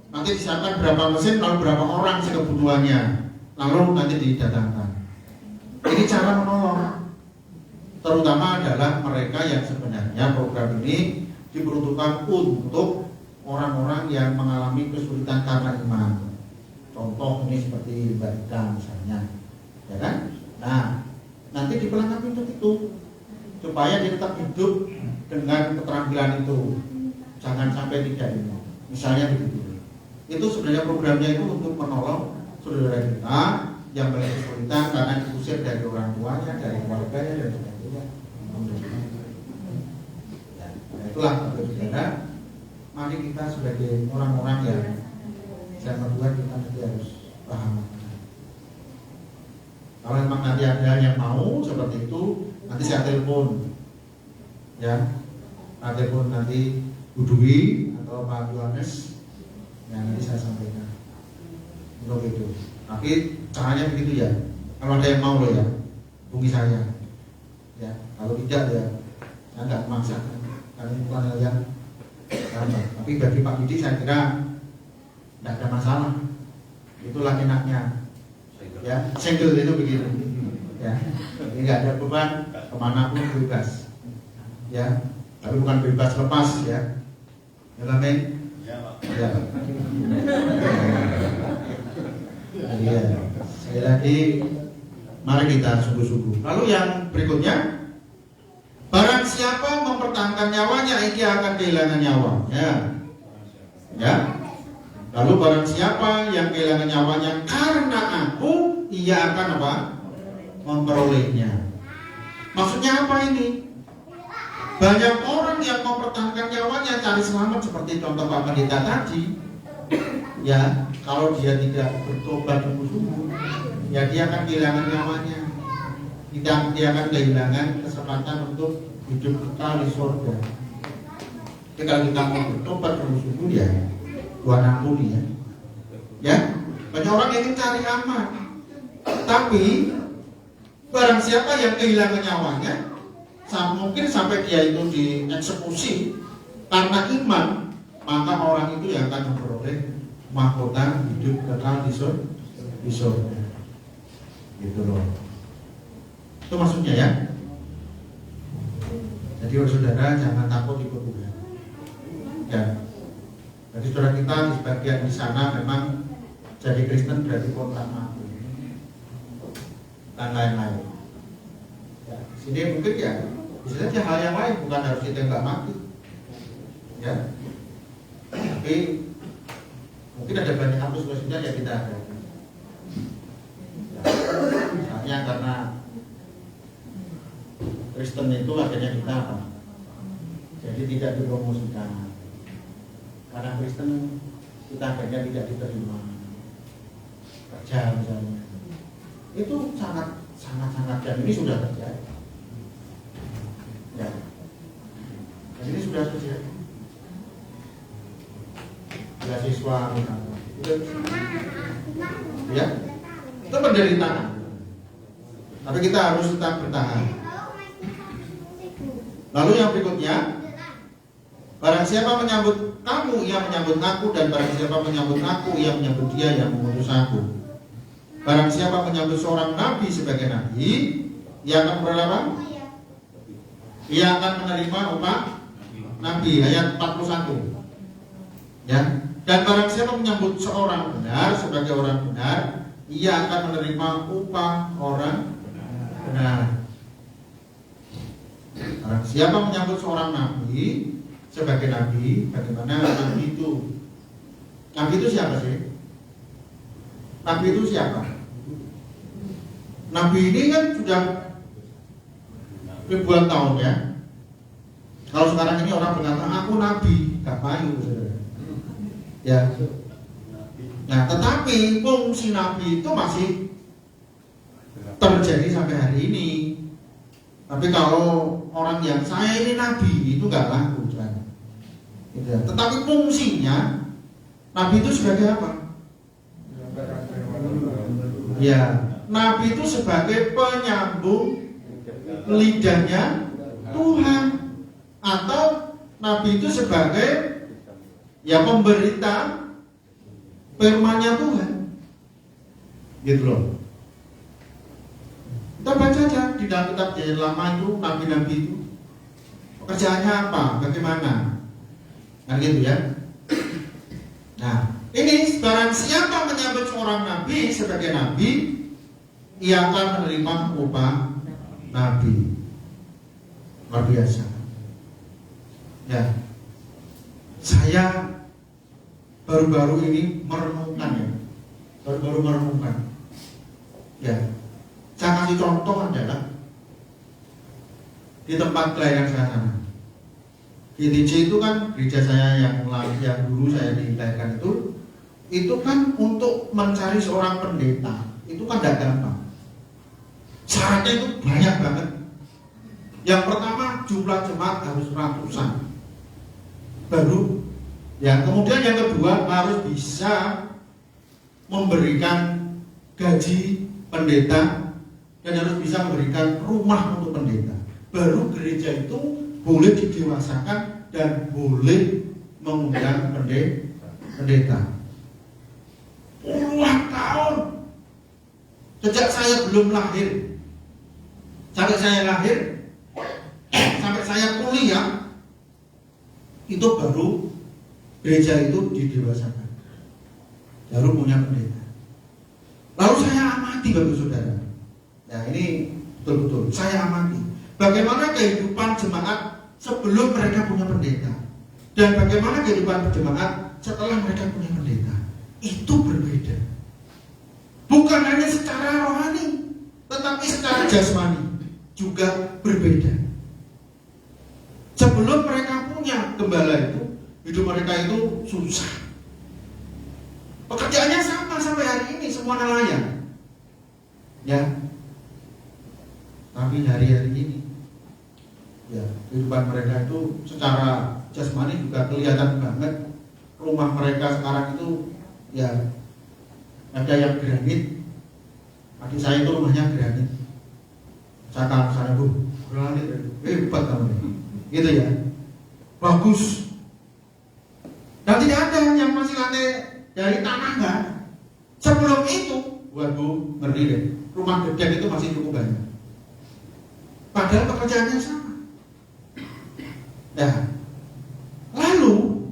Nanti disiapkan berapa mesin, lalu berapa orang sih kebutuhannya, lalu nanti didatangkan. Ini cara menolong, terutama adalah mereka yang sebenarnya program ini diperuntukkan untuk orang-orang yang mengalami kesulitan karena iman. Contoh ini seperti Mbak Ida misalnya, ya kan? Nah, nanti diperlengkapi untuk itu supaya dia tetap hidup dengan keterampilan itu, jangan sampai tidak ini. Misalnya begitu. Itu sebenarnya programnya itu untuk menolong saudara kita yang memiliki kesulitan karena diusir dari orang tuanya, dari keluarganya dan sebagainya. Ya, nah itulah saudara. Mari kita sebagai orang-orang yang sama Tuhan kita nanti harus paham. Kalau memang nanti ada yang mau seperti itu, nanti saya telepon, ya, saya telepon nanti Bu Dwi atau Pak Yohanes, yang nanti saya sampaikan. Untuk itu. Tapi caranya begitu ya. Kalau ada yang mau loh ya, hubungi saya. Ya, kalau tidak ya, saya nggak memaksakan. Karena ini bukan hal yang gampang. Tapi bagi Pak Didi saya kira tidak ada masalah. Itulah enaknya. Ya, single itu begitu. Ya, jadi nggak ada beban, kemanapun bebas. Ya, tapi bukan bebas lepas ya. Amin. Ya. Ya. Sekali lagi, mari kita sungguh-sungguh. Lalu yang berikutnya, barang siapa mempertahankan nyawanya, ia akan kehilangan nyawa. Ya. Lalu barang siapa yang kehilangan nyawanya karena aku, ia akan apa? Memperolehnya. Maksudnya apa ini? Banyak orang yang mempertahankan nyawanya cari selamat seperti contoh Pak Pendeta tadi. Ya, kalau dia tidak bertobat sungguh-sungguh, ya dia akan kehilangan nyawanya. dia akan kehilangan kesempatan untuk hidup kekal di surga. Jadi kalau kita mau bertobat sungguh-sungguh ya Tuhan ampuni ya. Ya, banyak orang yang ingin cari aman, tapi barang siapa yang kehilangan nyawanya, mungkin sampai dia itu dieksekusi karena iman, maka orang itu yang akan memperoleh mahkota hidup kekal di surga. Gitu loh. Itu maksudnya ya. Jadi saudara jangan takut ikut Tuhan. Ya. Jadi saudara kita di sebagian di sana memang jadi Kristen berarti kontak mati dan lain-lain. Ya, sini mungkin ya bisa saja hal yang lain, bukan harus kita nggak mati. Ya. Tapi mungkin ada banyak kasus-kasusnya yang kita ada. Misalnya karena Kristen itu akhirnya kita apa? Jadi tidak dipromosikan. Karena Kristen kita akhirnya tidak diterima kerja misalnya. Itu sangat dan ini sudah terjadi. Ya. Dan ini sudah terjadi. Beasiswa misalnya. Ya. Itu penderitaan. Tapi kita harus tetap bertahan. Lalu yang berikutnya, barang siapa menyambut kamu, ia menyambut aku, dan barang siapa menyambut aku, ia menyambut dia yang mengutus aku. Barang siapa menyambut seorang nabi sebagai nabi, ia akan berapa? Ia akan menerima upah nabi. Ayat 41. Ya. Dan barang siapa menyambut seorang benar sebagai orang benar, ia akan menerima upah orang benar. Barang siapa menyambut seorang nabi sebagai nabi, bagaimana nabi itu? Nabi itu siapa sih? Nabi itu siapa? Nabi ini kan sudah ribuan tahun ya. Kalau sekarang ini orang berkata aku nabi, gak payu, saudara. Ya. Nah, tetapi fungsi nabi itu masih terjadi sampai hari ini. Tapi kalau orang yang saya ini nabi itu nggak laku, kan? Gitu. Tetapi fungsinya nabi itu sebagai apa? Ya, nabi itu sebagai penyambung lidahnya Tuhan, atau nabi itu sebagai ya pemberita firman-Nya Tuhan. Gitu loh. Kita baca aja di dalam kitab Perjanjian Lama itu, nabi-nabi itu pekerjaannya apa, bagaimana, kan gitu ya. Nah, ini barang siapa menyambut seorang nabi sebagai nabi, ia akan menerima upah nabi. Luar biasa. Ya, saya baru-baru ini merenungkan ya, baru-baru merenungkan. Ya. Saya kasih contoh adalah di tempat kelahiran saya sana. GTC itu kan gereja saya yang dulu saya dilahirkan itu kan untuk mencari seorang pendeta itu kan tidak gampang. Syaratnya itu banyak banget. Yang pertama jumlah jemaat harus ratusan. Baru ya, kemudian yang kedua harus bisa memberikan gaji pendeta dan harus bisa memberikan rumah untuk pendeta. Baru gereja itu boleh didewasakan dan boleh mengundang pendeta. Puluhan tahun sejak saya belum lahir sampai saya lahir, sampai saya kuliah, itu baru gereja itu didewasakan, baru punya pendeta. Lalu saya amati Bapak Saudara. Nah ini betul-betul saya amati bagaimana kehidupan jemaat sebelum mereka punya pendeta dan bagaimana kehidupan jemaat setelah mereka punya pendeta. Itu berbeda. Bukan hanya secara rohani, tetapi secara jasmani juga berbeda. Sebelum mereka punya gembala itu, hidup mereka itu susah. Pekerjaannya sama sampai hari ini, semua nelayan. Ya. Tapi hari-hari ini, ya kehidupan mereka itu secara jasmani juga kelihatan banget. Rumah mereka sekarang itu ya ada yang granit. Adik saya itu rumahnya granit. Saya Bu, granit hebat kamu, gitu ya, bagus. Dan tidak ada yang masih lantai dari tanah, enggak ada. Sebelum itu, waduh, ngeri deh. Rumah gedek itu masih cukup banyak. Padahal pekerjaannya sama. Nah, lalu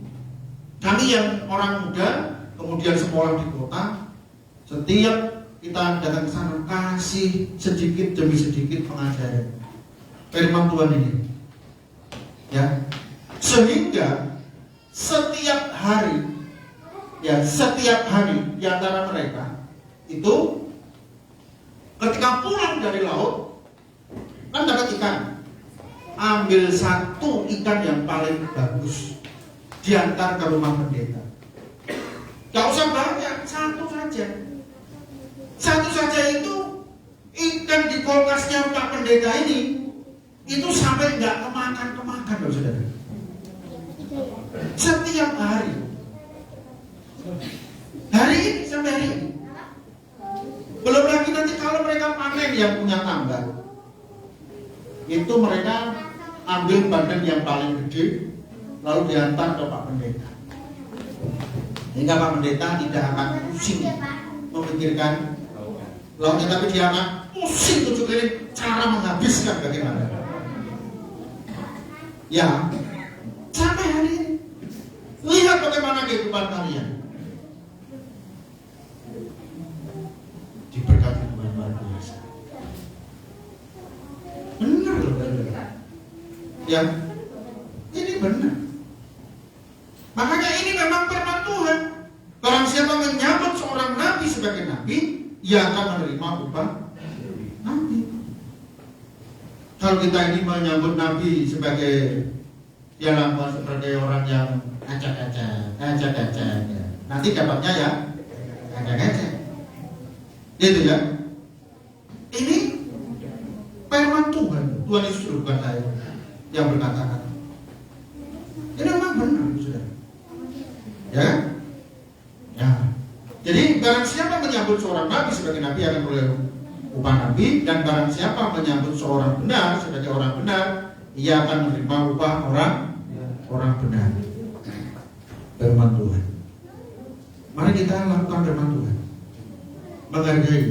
kami yang orang muda, kemudian sekolah di kota, setiap kita datang ke sana kasih sedikit demi sedikit pengajaran firman Tuhan ini, ya, sehingga setiap hari di antara mereka itu ketika pulang dari laut kan dapat ikan, ambil satu ikan yang paling bagus diantar ke rumah pendeta. Gak usah banyak, satu saja itu ikan di kulkasnya Pak Pendeta ini itu sampai nggak kemakan loh saudara. Setiap hari ini sampai hari ini. Belum lagi nanti kalau mereka panen yang punya tambak, itu mereka ambil badan yang paling gede lalu diantar ke Pak Pendeta. Sehingga Pak Pendeta tidak akan pusing memikirkan lautnya, tapi dia akan pusing 7 kali cara menghabiskan bagaimana. Ya, sampai hari ini lihat bagaimana kehidupan kalian diberkati Tuhan luar biasa. Benar loh, benar. Ya, ini benar. Makanya ini memang firman Tuhan. Barang siapa menyambut seorang nabi sebagai nabi, ia akan menerima upah nabi. Kalau kita ini menyambut nabi sebagai sebagai orang yang acak-acak, ya. Nanti dapatnya ya acak-acak. Gitu ya. Ini firman Tuhan. Tuhan Yesus bukan saya yang berkata-kata. Ini memang benar, saudara. Ya. Ya. Jadi barang siapa menyambut seorang nabi sebagai nabi akan beroleh upah nabi, dan barang siapa menyambut seorang benar sebagai orang benar, ia akan menerima upah orang benar. Firman Tuhan. Mari kita lakukan firman Tuhan. Menghargai.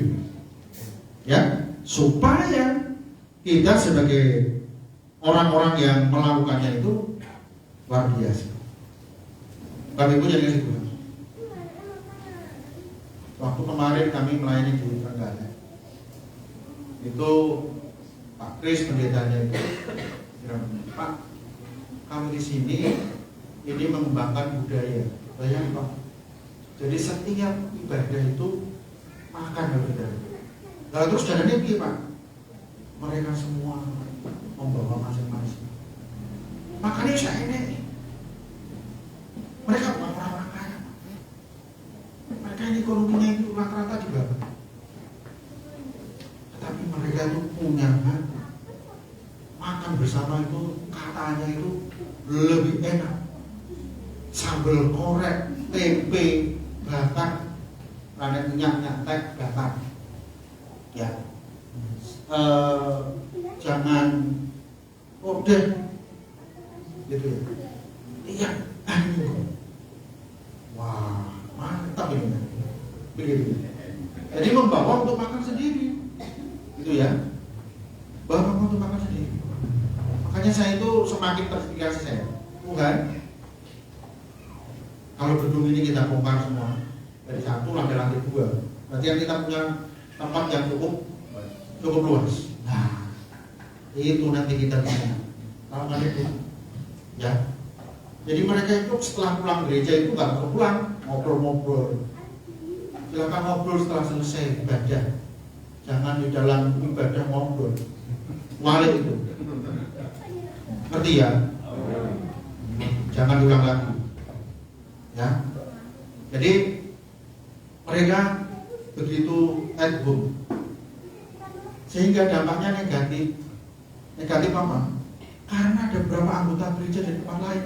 Ya, supaya kita sebagai orang-orang yang melakukannya itu luar biasa. Bapak Ibu jadi kasih Tuhan. Waktu kemarin kami melayani di Trenggalek, itu Pak Kris pendetanya itu bilang, Pak, kami di sini ini mengembangkan budaya. Bayang Pak. Jadi setiap ibadah itu makan saudara. Lalu terus dadanya piye Pak? Mereka semua membawa masing-masing. Makanya saya ini. Mereka bukan orang-orang kaya. Mereka ini ekonominya itu rata-rata di bawah. Tetapi mereka itu punya hati. Makan bersama itu katanya itu lebih enak. Sambal korek, tempe, bakar, rakyat minyak teh bakar. Ya. Jangan odeh. Gitu ya. Iya, wah, mantap ini. Begitu. Jadi membawa untuk makan sendiri. Gitu ya. Bawa untuk makan sendiri. Makanya saya itu semakin terinspirasi saya. Tuhan, kalau gedung ini kita bongkar semua dari 1 lantai 2, berarti yang kita punya tempat yang cukup luas. Nah, itu nanti kita bisa. Kalau nggak itu, ya. Jadi mereka itu setelah pulang gereja itu nggak mau pulang, ngobrol-ngobrol. Silakan ngobrol setelah selesai ibadah. Jangan di dalam ibadah ngobrol. Walik itu. Ngerti ya? Jangan diulang lagi. Ya. Jadi mereka begitu at home. Sehingga dampaknya negatif. Negatif apa? Karena ada beberapa anggota gereja dari tempat lain.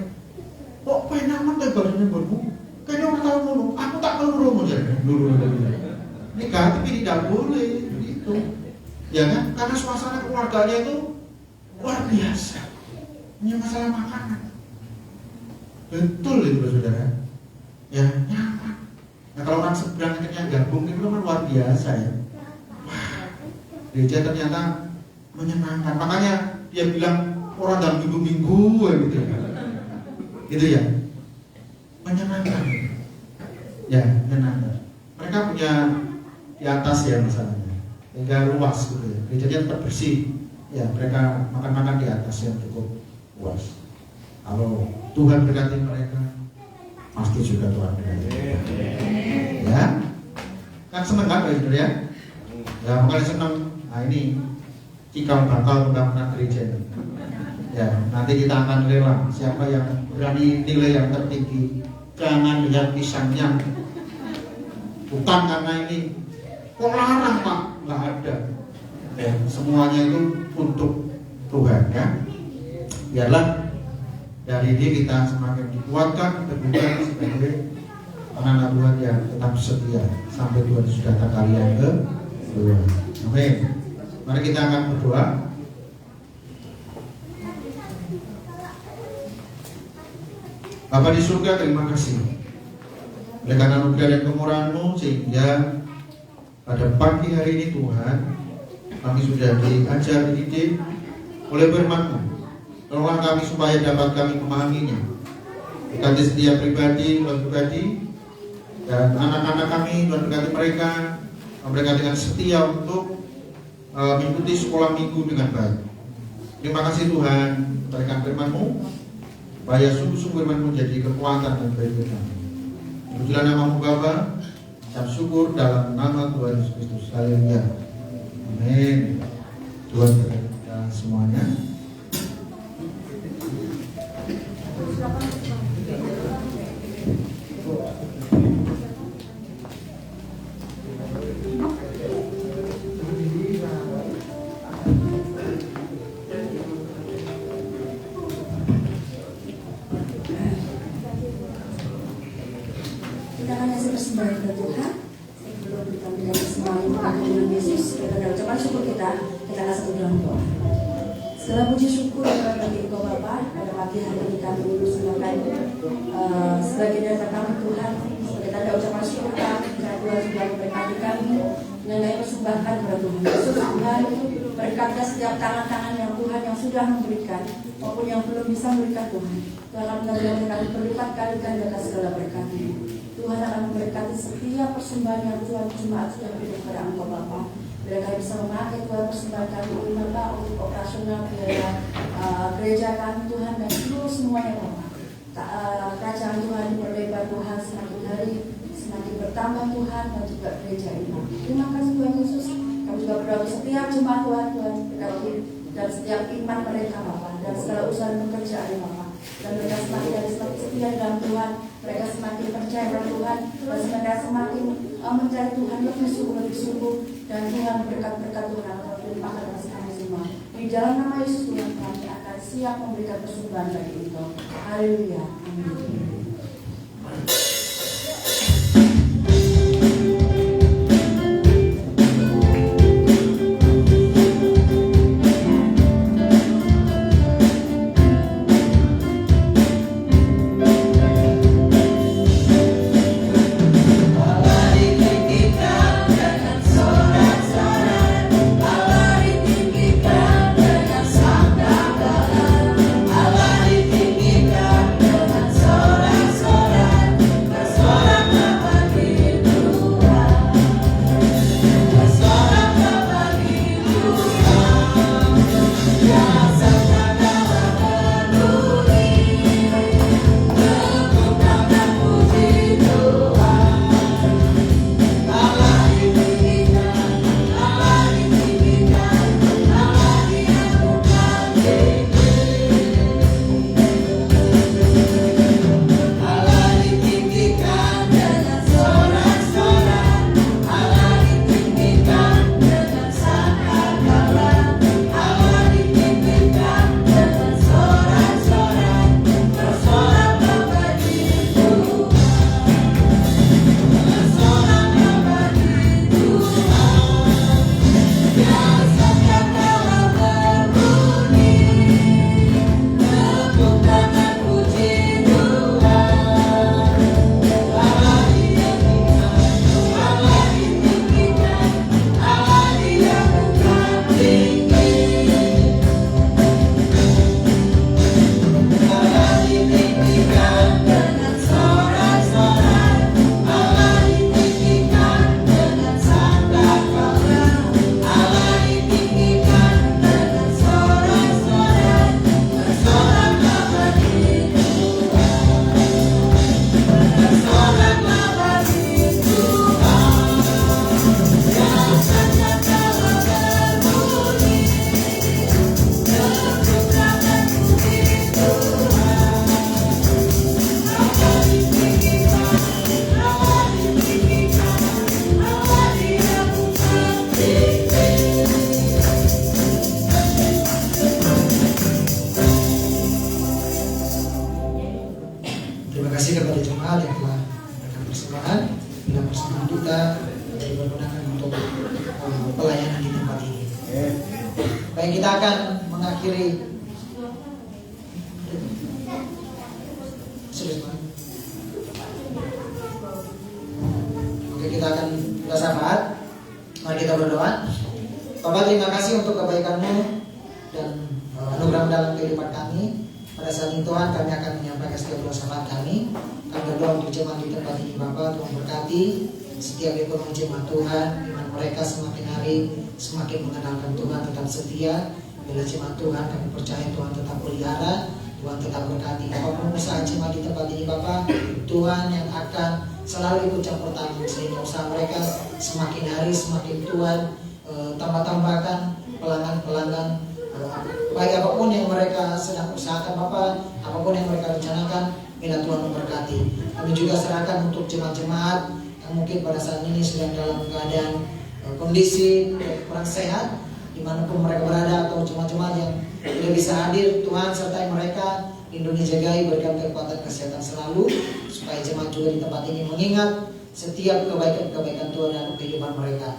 Kok pengen amat lebarnya berbu? Kayaknya orang tahu dulu. Aku tak tahu dulu dulu. Negatif ini tidak boleh gitu. Ya kan? Karena suasana keluarganya itu luar biasa. Ini masalah makanan. Betul itu saudara. Ya nyaman. Nah kalau orang seberang akhirnya gabung itu kan luar biasa ya. Wah, gereja ternyata menyenangkan. Makanya dia bilang orang dalam minggu-minggu gitu ya. Gitu ya. Menyenangkan. Ya, menyenangkan. Mereka punya di atas ya masalahnya. Sehingga luas gitu ya. Gerejanya tetap bersih. Ya, mereka makan-makan di atas yang cukup luas. Kalau Tuhan berkati mereka, pasti juga Tuhan berkati. Ya, kan seneng kan saudara ya? Ya makanya seneng. Nah ini cikal bakal pembangunan gereja ini. Ya, nanti kita akan lelang siapa yang berani nilai yang tertinggi. Jangan lihat pisangnya. Bukan karena ini kok larang Pak, nggak ada. Ya, semuanya itu untuk Tuhan ya. Biarlah dari ini kita semakin dikuatkan, terbuka sebagai anak-anak Tuhan yang tetap setia sampai Tuhan sudah datang kali yang kedua. Amin. Mari kita akan berdoa. Bapa di surga, terima kasih oleh karena anugerah dan kemurahan-Mu sehingga pada pagi hari ini Tuhan kami sudah diajar, dididik oleh firman-Mu. Tolonglah kami supaya dapat kami memahaminya. Berkati setiap pribadi, Tuhan berkati, dan anak-anak kami, Tuhan berkati mereka dengan setia untuk mengikuti sekolah minggu dengan baik. Terima kasih Tuhan, berikan firman-Mu supaya sungguh-sungguh firman-Mu menjadi kekuatan dan bagi kami. Pujilah nama-Mu Bapa, dan syukur dalam nama Tuhan Yesus Kristus. Haleluya. Amin. Tuhan berkati kita semuanya. Kita akan kasih persembahan kepada Tuhan. Sebelum kita berikan persembahan kepada Tuhan Yesus, kita akan ucapkan syukur kita akan satu dalam doa. Segala puji syukur bagi Engkau Bapa, pada pagi hari ini kami bersembahkan sebagai dasar kami Tuhan, sebagai tanda ucapan syukur kami karena Tuhan sudah memberkati kami mengenai persembahan kepada Tuhan Yesus. Tuhan berkatkan setiap tangan-tangan yang Tuhan yang sudah memberikan maupun yang belum bisa memberikan Tuhan. Tuhan akan kami berlipat kalikan di atas segala berkat-Mu. Tuhan akan memberkati setiap persembahan yang Tuhan jemaat sudah berikan kepada Engkau Bapa. Bila kami bisa memakai Tuhan persembahan kami ini Bapa untuk operasional biaya gereja kami Tuhan dan seluruh semuanya Bapa. Kerajaan Tuhan diperlebar Tuhan semakin hari semakin bertambah Tuhan dan juga gereja ini. Terima kasih Tuhan Yesus. Kami juga berdoa setiap jemaat Tuhan berkati dan setiap iman mereka Bapa dan segala usaha dan pekerjaan Bapa. Dan mereka semakin setia dalam Tuhan, mereka semakin percaya pada Tuhan, dan mereka semakin mencari Tuhan lebih sungguh, dan Tuhan berkat-berkat Tuhan akan dilimpahkan atas kami semua. Di dalam nama Yesus Tuhan kami akan siap memberikan persembahan bagi Engkau. Haleluya. Amin. Allah ditinggikan dengan sorak dengan persembahan. Bila persembahan kita dipergunakan untuk pelayanan di tempat ini. Baik, kita akan mengakhiri. Oke, kita akan bersahabat. Mari kita berdoa. Bapak, terima kasih untuk kebaikan-Mu dan anugerah dalam kehidupan kami. Pada saat ini Tuhan, kami akan menyampaikan setiap doa syafaat kami. Kami berdoa untuk jemaat di tempat ini Bapak, Tuhan berkati setiap ekonomi jemaat Tuhan, iman mereka semakin hari semakin mengenalkan Tuhan, tetap setia. Bila jemaat Tuhan, kami percaya Tuhan tetap pelihara, Tuhan tetap berkati. Apapun usaha jemaat di tempat ini Bapak, Tuhan yang akan selalu ikut campur tangan sehingga usaha mereka semakin hari semakin Tuhan tambah-tambahkan pelanggan-pelanggan. Baik apapun yang mereka sedang usahakan Bapak, apapun yang mereka rencanakan, bila Tuhan memberkati. Kami juga serahkan untuk jemaat-jemaat yang mungkin pada saat ini sedang dalam keadaan kondisi kurang sehat, dimanapun mereka berada, atau jemaat-jemaat yang tidak bisa hadir. Tuhan sertai mereka, lindungi, jagai, berikan kekuatan kesehatan selalu, supaya jemaat juga di tempat ini mengingat setiap kebaikan-kebaikan Tuhan dalam kehidupan mereka.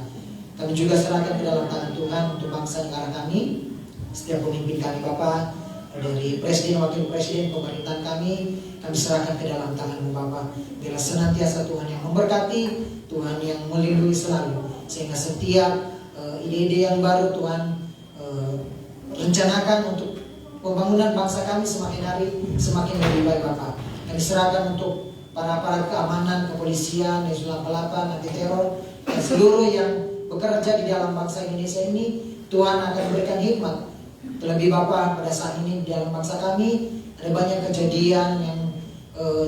Kami juga serahkan ke dalam tangan Tuhan untuk bangsa negara kami, setiap pemimpin kami Bapak, dari presiden, wakil presiden, pemerintahan kami serahkan ke dalam tangan-Mu Bapak. Bila senantiasa Tuhan yang memberkati, Tuhan yang melindungi selalu, sehingga setiap ide-ide yang baru Tuhan rencanakan untuk pembangunan bangsa kami semakin hari semakin lebih baik Bapak. Kami serahkan untuk para aparat keamanan, kepolisian, Densus 88, anti teror, dan seluruh yang bekerja di dalam bangsa Indonesia ini. Tuhan akan berikan hikmat. Terlebih Bapak, pada saat ini di dalam bangsa kami ada banyak kejadian yang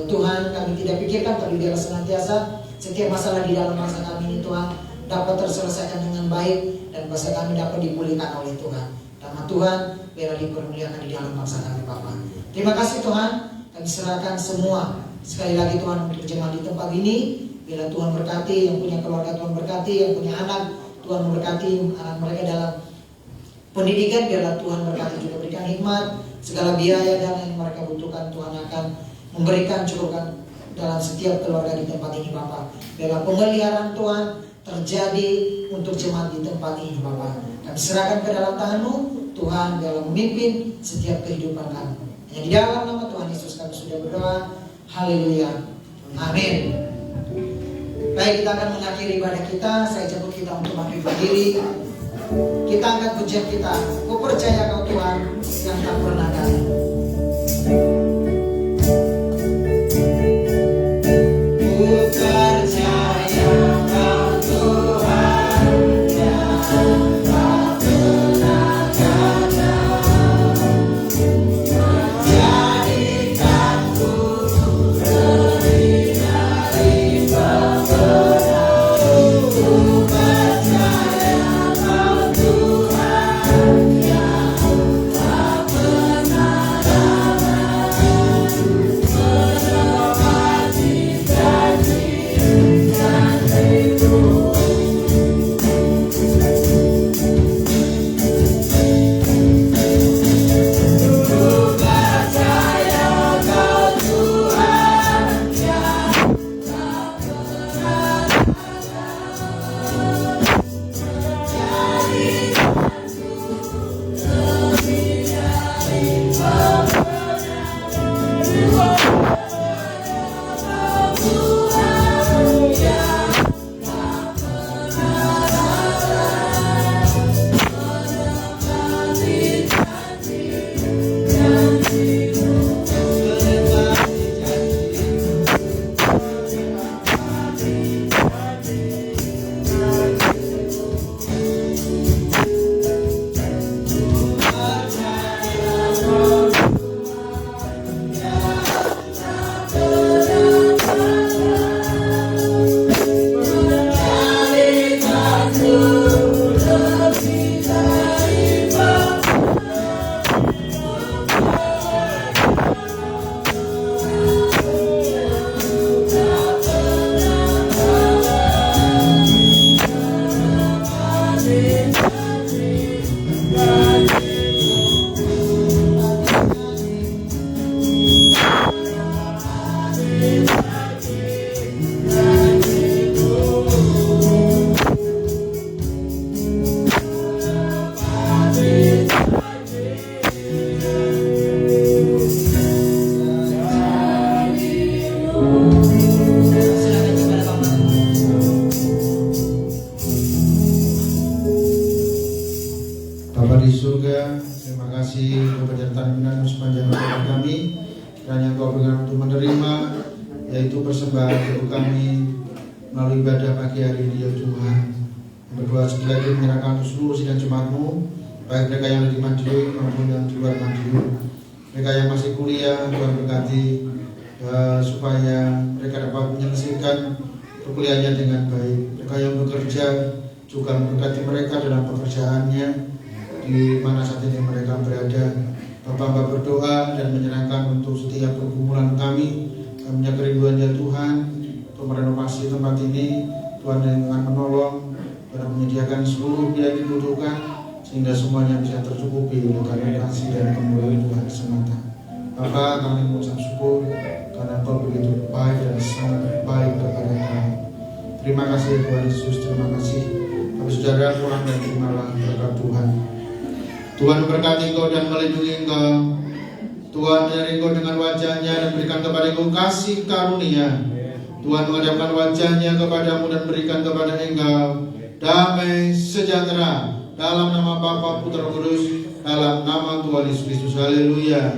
Tuhan kami tidak pikirkan, tapi biarlah senantiasa setiap masalah di dalam bangsa kami ini Tuhan dapat terselesaikan dengan baik, dan bangsa kami dapat dipulihkan oleh Tuhan. Nama Tuhan biarlah dipermuliakan di dalam bangsa kami Bapak. Terima kasih Tuhan, kami serahkan semua sekali lagi Tuhan untuk jemaat di tempat ini. Bila Tuhan berkati, yang punya keluarga Tuhan berkati, yang punya anak Tuhan memberkati anak mereka dalam pendidikan. Biarlah Tuhan berkati juga, berikan hikmat, segala biaya dan yang mereka butuhkan Tuhan akan memberikan, cukupkan dalam setiap keluarga di tempat ini Bapak. Biarlah pemeliharaan Tuhan terjadi untuk jemaat di tempat ini Bapak. Kami serahkan ke dalam tangan-Mu Tuhan, biarlah memimpin setiap kehidupan kami. Hanya di dalam nama Tuhan Yesus kami sudah berdoa. Haleluya, amin. Baik, kita akan mengakhiri ibadah kita. Saya jemput kita untuk bangkit berdiri. Kita angkat pujian kita. Ku percaya Kau Tuhan yang tak pernah gagal. Ku percaya Kau Tuhan yang tak pernah gagal. Jadikanku dari Tuhan yang tak pernah itu persembahan untuk kami melalui ibadah pagi hari ini ya Tuhan. Berdoa sekali lagi menyerahkan seluruh sidang jemaat-Mu, baik mereka yang ada di Madiun maupun yang di luar Madiun. Mereka yang masih kuliah, Tuhan berkati supaya mereka dapat menyelesaikan perkuliahannya dengan baik. Mereka yang bekerja juga memberkati mereka dalam pekerjaannya di mana saat ini mereka berada. Bapak berdoa dan menyerahkan untuk setiap pergumulan kami punya kerinduan ya Tuhan untuk merenovasi tempat ini. Tuhan dengan menolong dan menyediakan seluruh biaya yang dibutuhkan sehingga semuanya bisa tercukupi oleh karena kasih dan kemuliaan Tuhan semata. Bapak, kami mengucap syukur karena Engkau begitu baik dan sangat baik kepada kami. Terima kasih Tuhan Yesus, terima kasih. Kami saudara pulang dan terimalah berkat Tuhan. Tuhan memberkati engkau dan melindungi engkau. Tuhan menyertai engkau dengan wajahnya dan berikan kepada engkau kasih karunia. Tuhan menghadapkan wajahnya kepadamu dan berikan kepada engkau damai sejahtera. Dalam nama Bapa, Putra, Kudus, dalam nama Tuhan Yesus Kristus. Haleluya.